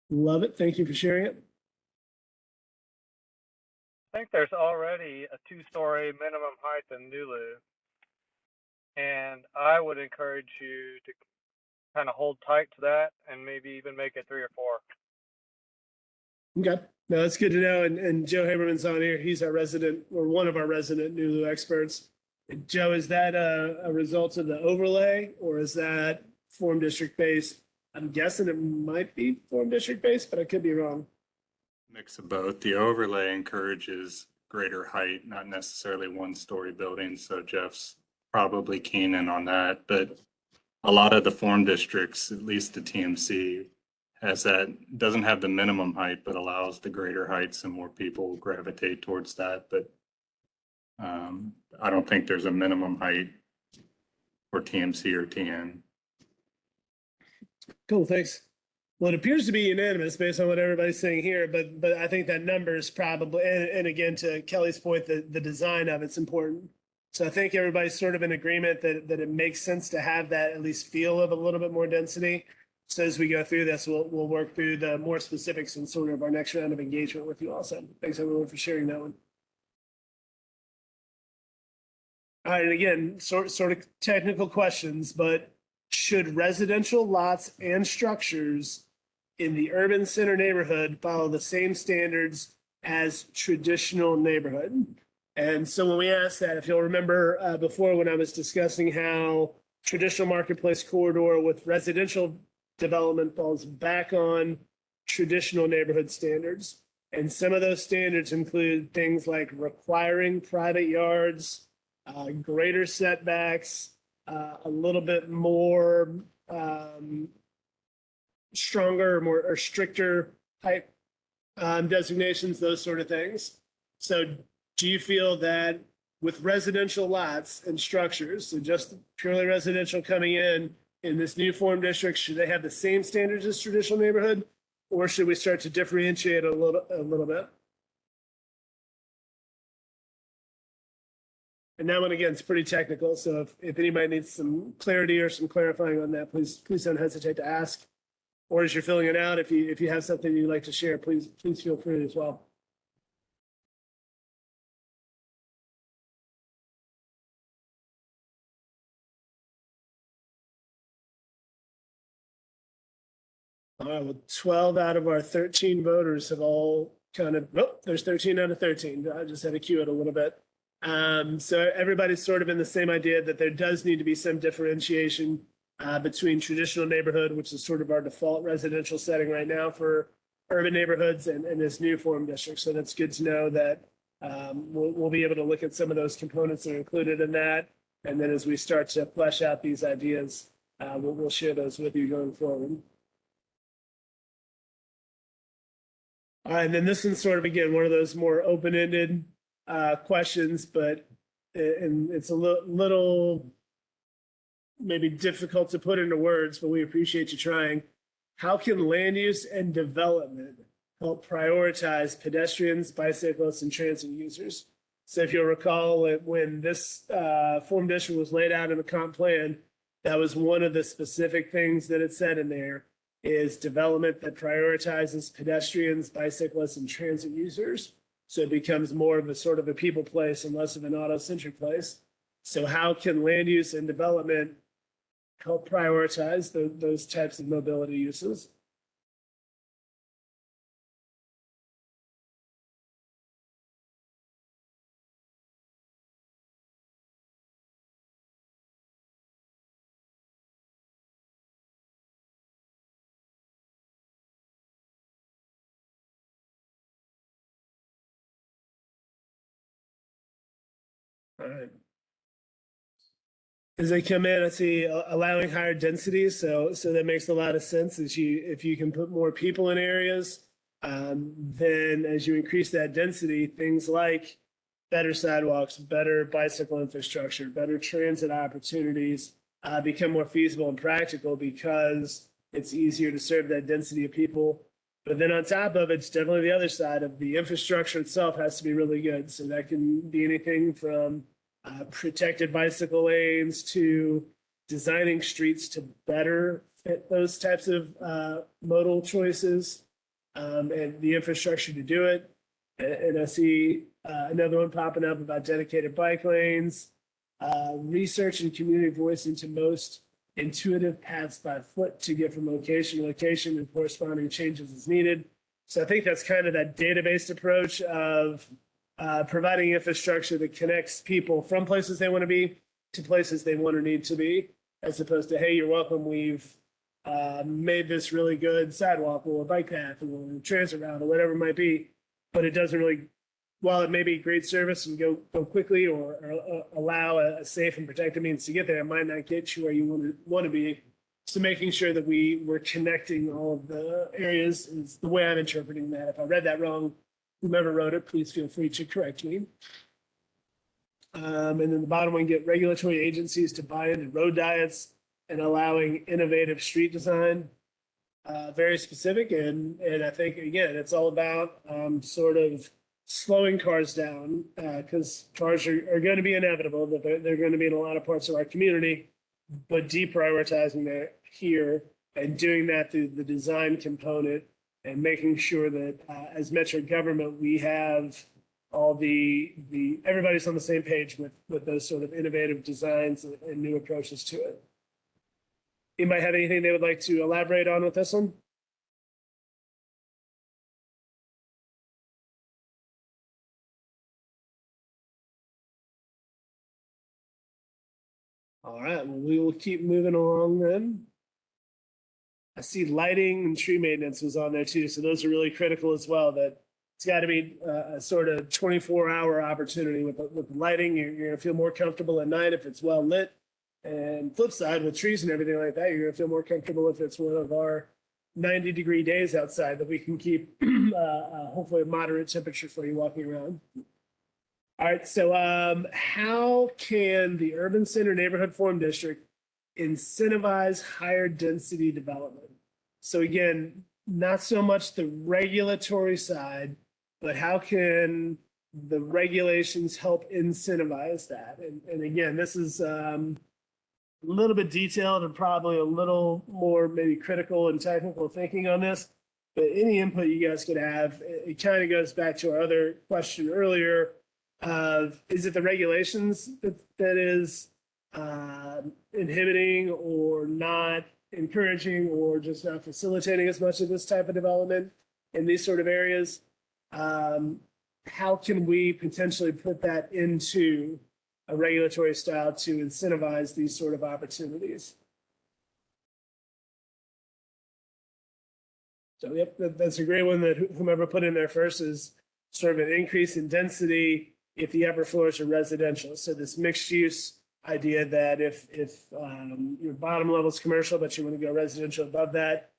Love it. Thank you for sharing it. I think there's already a 2-story minimum height in Nulu. And I would encourage you to kind of hold tight to that and maybe even make it 3 or 4. Okay. No, that's good to know. And Joe Haberman's on here. He's our resident or one of our resident Nulu experts. Joe, is that a result of the overlay or is that form district based? I'm guessing it might be form district based, but I could be wrong. Mix of both. The overlay encourages greater height, not necessarily 1-story buildings. So Jeff's probably keen in on that. But a lot of the form districts, at least the TMC, doesn't have the minimum height, but allows the greater heights and more people gravitate towards that. But I don't think there's a minimum height for TMC or TN. Cool, thanks. Well, it appears to be unanimous based on what everybody's saying here, but I think that number is probably, and again, to Kelly's point, the design of it's important. So I think everybody's sort of in agreement that it makes sense to have that at least feel of a little bit more density. So as we go through this, we'll work through the more specifics in sort of our next round of engagement with you also. Thanks everyone for sharing that one. All right, and again, sort of technical questions, but should residential lots and structures in the urban center neighborhood follow the same standards as traditional neighborhood? And so when we asked that, if you'll remember before when I was discussing how traditional marketplace corridor with residential development falls back on traditional neighborhood standards. And some of those standards include things like requiring private yards, greater setbacks, a little bit more stronger or stricter type designations, those sort of things. So do you feel that with residential lots and structures, so just purely residential coming in this new form district, should they have the same standards as traditional neighborhood, or should we start to differentiate a little bit? And that one, again, is pretty technical. So if anybody needs some clarity or some clarifying on that, please don't hesitate to ask. Or as you're filling it out, if you have something you'd like to share, please feel free as well. All right, well, 12 out of our 13 voters have all kind of, oh, there's 13 out of 13. I just had to cue it a little bit. So everybody's sort of in the same idea that there does need to be some differentiation between traditional neighborhood, which is sort of our default residential setting right now for urban neighborhoods, and this new form district. So that's good to know that we'll be able to look at some of those components that are included in that. And then as we start to flesh out these ideas, we'll share those with you going forward. All right, and then this one's sort of, again, one of those more open-ended questions, but and it's a little maybe difficult to put into words, but we appreciate you trying. How can land use and development help prioritize pedestrians, bicyclists, and transit users? So if you'll recall, when this form district was laid out in the comp plan, that was one of the specific things that it said in there is development that prioritizes pedestrians, bicyclists, and transit users. So it becomes more of a sort of a people place and less of an auto-centric place. So how can land use and development help prioritize those types of mobility uses. All right. As I come in, I see allowing higher densities, so that makes a lot of sense. If you can put more people in areas, then as you increase that density, things like better sidewalks, better bicycle infrastructure, better transit opportunities become more feasible and practical because it's easier to serve that density of people. But then on top of it, it's definitely the other side of the infrastructure itself has to be really good. So that can be anything from protected bicycle lanes to designing streets to better fit those types of modal choices and the infrastructure to do it. And I see another one popping up about dedicated bike lanes, research and community voice into most intuitive paths by foot to get from location to location and corresponding changes as needed. So I think that's kind of that database approach of providing infrastructure that connects people from places they want to be to places they want or need to be, as opposed to, hey, you're welcome, we've made this really good sidewalk or bike path or transit route or whatever it might be, but it doesn't really, while it may be great service and go quickly or allow a safe and protected means to get there, it might not get you where you want to be. So making sure that we're connecting all of the areas is the way I'm interpreting that. If I read that wrong, whomever wrote it, please feel free to correct me. And then the bottom one, get regulatory agencies to buy into road diets and allowing innovative street design. Very specific, and I think, again, it's all about sort of slowing cars down because cars are going to be inevitable, that they're going to be in a lot of parts of our community, but deprioritizing that here and doing that through the design component and making sure that as Metro government, we have all everybody's on the same page with those sort of innovative designs and new approaches to it. Anybody have anything they would like to elaborate on with this one? All right, well, we will keep moving along then. I see lighting and tree maintenance was on there too, so those are really critical as well. That it's got to be a sort of 24-hour opportunity with lighting. You're going to feel more comfortable at night if it's well lit. And flip side, with trees and everything like that, you're going to feel more comfortable if it's one of our 90-degree days outside that we can keep hopefully a moderate temperature for you walking around. All right, so how can the Urban Center Neighborhood Forum District incentivize higher density development? So again, not so much the regulatory side, but how can the regulations help incentivize that? And again, this is a little bit detailed and probably a little more maybe critical and technical thinking on this, but any input you guys could have, it kind of goes back to our other question earlier of, is it the regulations that is inhibiting or not encouraging or just not facilitating as much of this type of development in these sort of areas? How can we potentially put that into a regulatory style to incentivize these sort of opportunities? So, yep, that's a great one that whomever put in there first is sort of an increase in density if the upper floors are residential. So this mixed use idea that if your bottom level is commercial, but you want to go residential above that,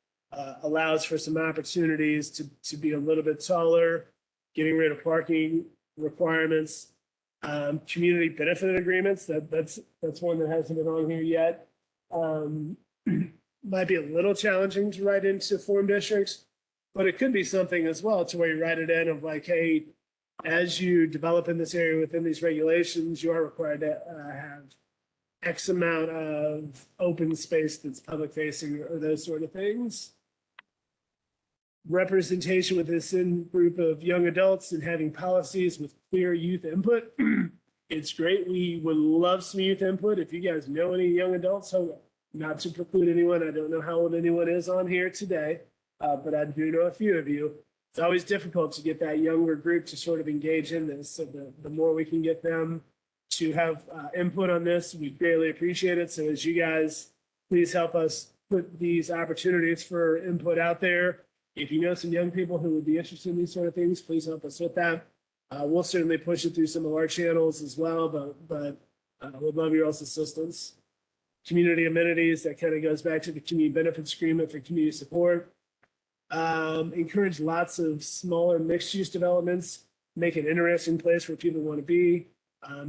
allows for some opportunities to be a little bit taller, getting rid of parking requirements, community benefit agreements. That's one that hasn't been on here yet. Might be a little challenging to write into form districts, but it could be something as well to where you write it in of like, hey, as you develop in this area within these regulations, you are required to have X amount of open space that's public facing or those sort of things. Representation with this in-group of young adults and having policies with clear youth input. It's great. We would love some youth input. If you guys know any young adults, not to preclude anyone, I don't know how old anyone is on here today, but I do know a few of you. It's always difficult to get that younger group to sort of engage in this. So the more we can get them to have input on this, we greatly appreciate it. So as you guys, please help us put these opportunities for input out there. If you know some young people who would be interested in these sort of things, please help us with that. We'll certainly push it through some of our channels as well, but we'd love your all's assistance. Community amenities, that kind of goes back to the community benefits agreement for community support. Encourage lots of smaller mixed-use developments, make an interesting place where people want to be.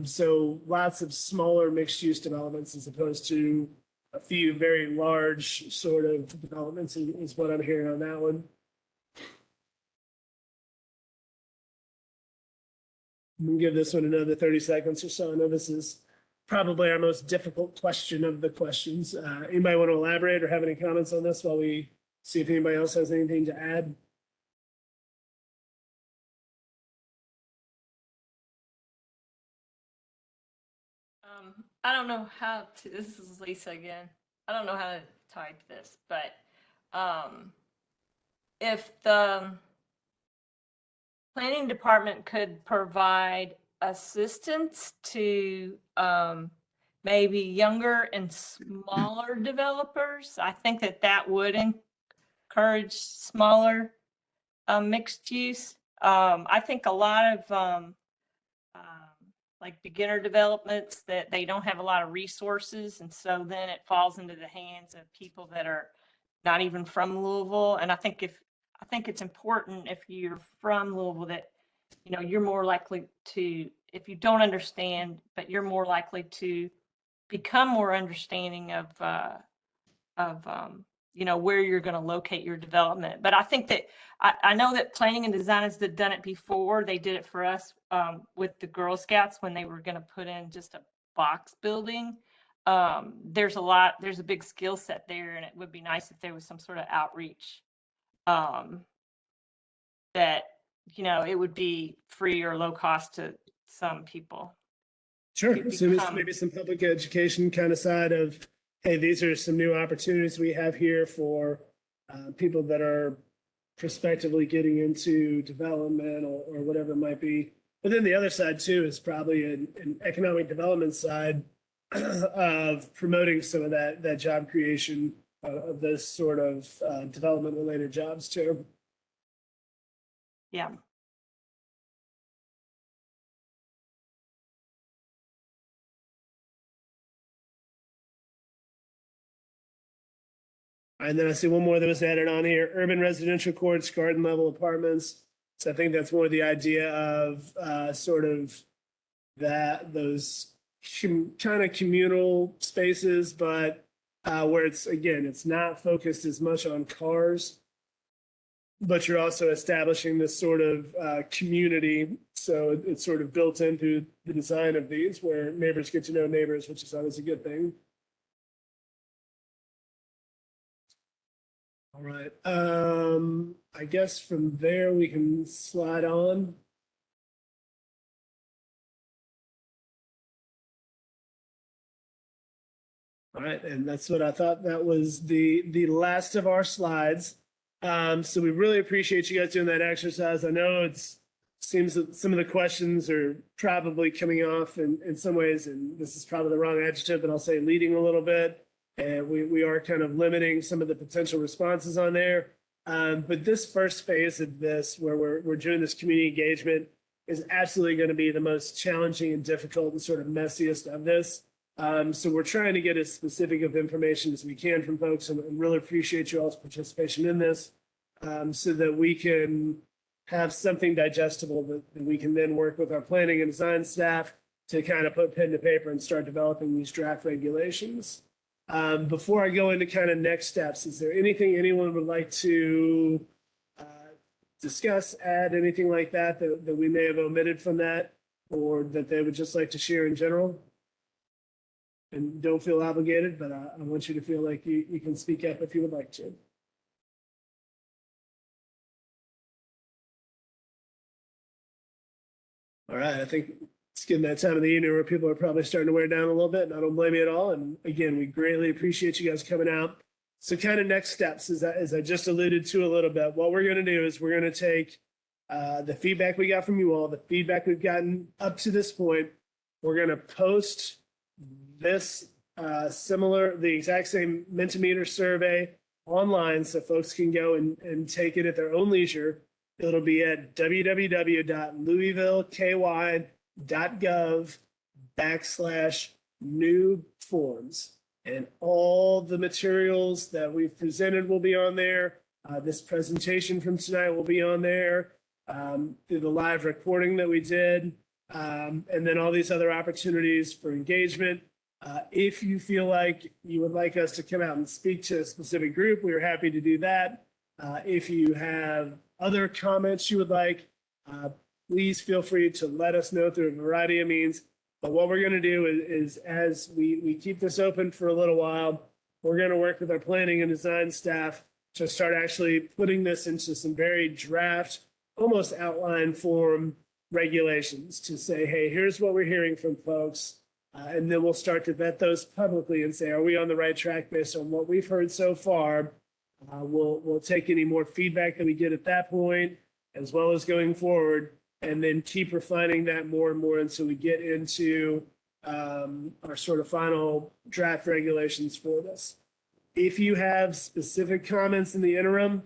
So lots of smaller mixed-use developments as opposed to a few very large sort of developments is what I'm hearing on that one. I'm gonna give this one another 30 seconds or so. I know this is probably our most difficult question of the questions. Anybody want to elaborate or have any comments on this while we see if anybody else has anything to add? I don't know how to, this is Lisa again. I don't know how to type this, but if the planning department could provide assistance to maybe younger and smaller developers, I think that would encourage smaller mixed use. I think a lot of like beginner developments that they don't have a lot of resources, and so then it falls into the hands of people that are not even from Louisville. And I think it's important if you're from Louisville that you're more likely to, if you don't understand, but you're more likely to become more understanding of where you're going to locate your development. But I think that I know that planning and design has done it before. They did it for us with the Girl Scouts when they were going to put in just a box building. There's a big skill set there, and it would be nice if there was some sort of outreach that it would be free or low cost to some people. Sure. to So become- maybe some public education kind of side of, hey, these are some new opportunities we have here for people that are prospectively getting into development or whatever it might be. But then the other side too is probably an economic development side of promoting some of that job creation of this sort of development related jobs too. Yeah. And then I see one more that was added on here, urban residential courts, garden level apartments. So I think that's more the idea of sort of those kind of communal spaces, but where it's not focused as much on cars, but you're also establishing this sort of community. So it's sort of built into the design of these where neighbors get to know neighbors, which is always a good thing. All right. I guess from there we can slide on. All right, and that's what I thought. That was the last of our slides. So we really appreciate you guys doing that exercise. I know it seems that some of the questions are probably coming off in some ways, and this is probably the wrong adjective, but I'll say leading a little bit. And we are kind of limiting some of the potential responses on there. But this first phase of this, where we're doing this community engagement, is absolutely going to be the most challenging and difficult and sort of messiest of this. So we're trying to get as specific of information as we can from folks, and really appreciate you all's participation in this, so that we can have something digestible that we can then work with our planning and design staff to kind of put pen to paper and start developing these draft regulations. Before I go into kind of next steps, is there anything anyone would like to discuss, add, anything like that we may have omitted from that, or that they would just like to share in general? And don't feel obligated, but I want you to feel like you can speak up if you would like to. All right, I think it's getting that time of the evening where people are probably starting to wear down a little bit, and I don't blame you at all. And again, we greatly appreciate you guys coming out. So kind of next steps, as I just alluded to a little bit, what we're going to do is we're going to take the feedback we got from you all, the feedback we've gotten up to this point. We're going to post this the exact same Mentimeter survey online so folks can go and take it at their own leisure. It'll be at www.louisvilleky.gov/new forms. And all the materials that we've presented will be on there. This presentation from tonight will be on there. Through the live recording that we did. And then all these other opportunities for engagement. If you feel like you would like us to come out and speak to a specific group, we are happy to do that. If you have other comments you would like, please feel free to let us know through a variety of means. But what we're going to do is as we keep this open for a little while, we're going to work with our planning and design staff to start actually putting this into some very draft, almost outline form regulations to say, hey, here's what we're hearing from folks. And then we'll start to vet those publicly and say, are we on the right track based on what we've heard so far? We'll take any more feedback that we get at that point, as well as going forward, and then keep refining that more and more until we get into our sort of final draft regulations for this. If you have specific comments in the interim,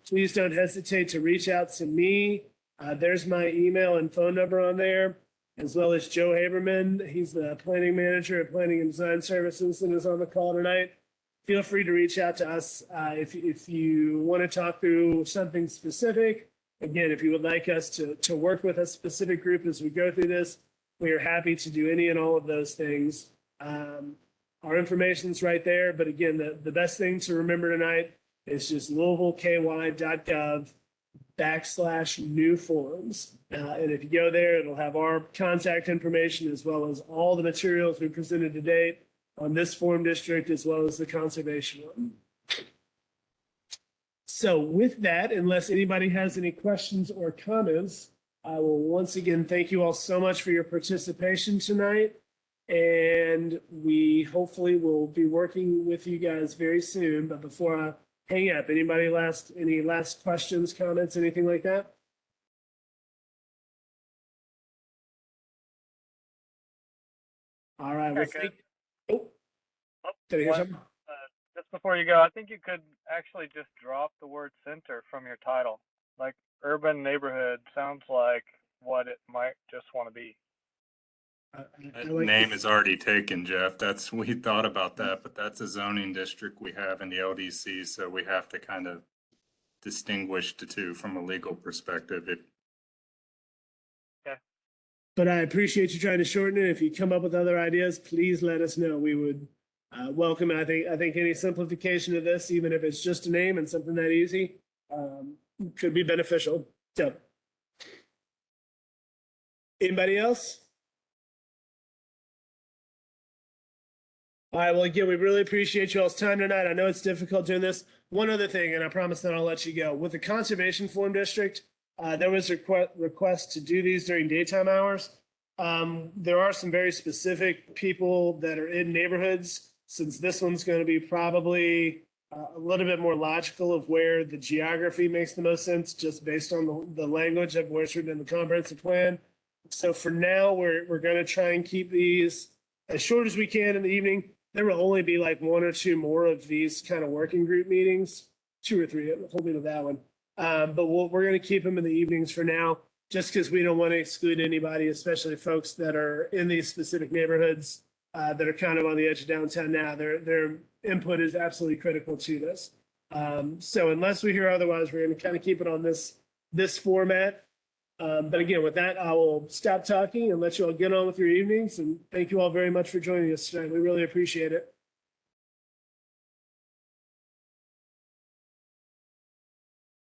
please don't hesitate to reach out to me. There's my email and phone number on there, as well as Joe Haberman. He's the planning manager at Planning and Design Services and is on the call tonight. Feel free to reach out to us if you want to talk through something specific. Again, if you would like us to work with a specific group as we go through this, we are happy to do any and all of those things. Our information's right there, but again, the best thing to remember tonight is just louisvilleky.gov/new forms. And if you go there, it'll have our contact information as well as all the materials we presented to date on this form district, as well as the conservation one. So with that, unless anybody has any questions or comments, I will once again thank you all so much for your participation tonight. And we hopefully will be working with you guys very soon. But before I hang up, any last questions, comments, anything like that? All right. Well, did I hear something? Just before you go, I think you could actually just drop the word center from your title. Like urban neighborhood sounds like what it might just want to be. That name is already taken, Jeff. We thought about that, but that's a zoning district we have in the LDC, so we have to kind of distinguish the two from a legal perspective. But I appreciate you trying to shorten it. If you come up with other ideas, please let us know. We would welcome it. I think any simplification of this, even if it's just a name and something that easy, could be beneficial. So, anybody else? All right, well, again, we really appreciate you all's time tonight. I know it's difficult doing this. One other thing, and I promise that I'll let you go. With the Conservation Form District, there was a request to do these during daytime hours. There are some very specific people that are in neighborhoods, since this one's going to be probably a little bit more logical of where the geography makes the most sense, just based on the language of what's written in the comprehensive plan. So for now, we're going to try and keep these as short as we can in the evening. There will only be like one or two more of these kind of working group meetings, 2 or 3, hold me to that one. But we're going to keep them in the evenings for now, just because we don't want to exclude anybody, especially folks that are in these specific neighborhoods that are kind of on the edge of downtown now. Their input is absolutely critical to this. So unless we hear otherwise, we're going to kind of keep it on this format. But again, with that, I will stop talking and let you all get on with your evenings. And thank you all very much for joining us tonight. We really appreciate it.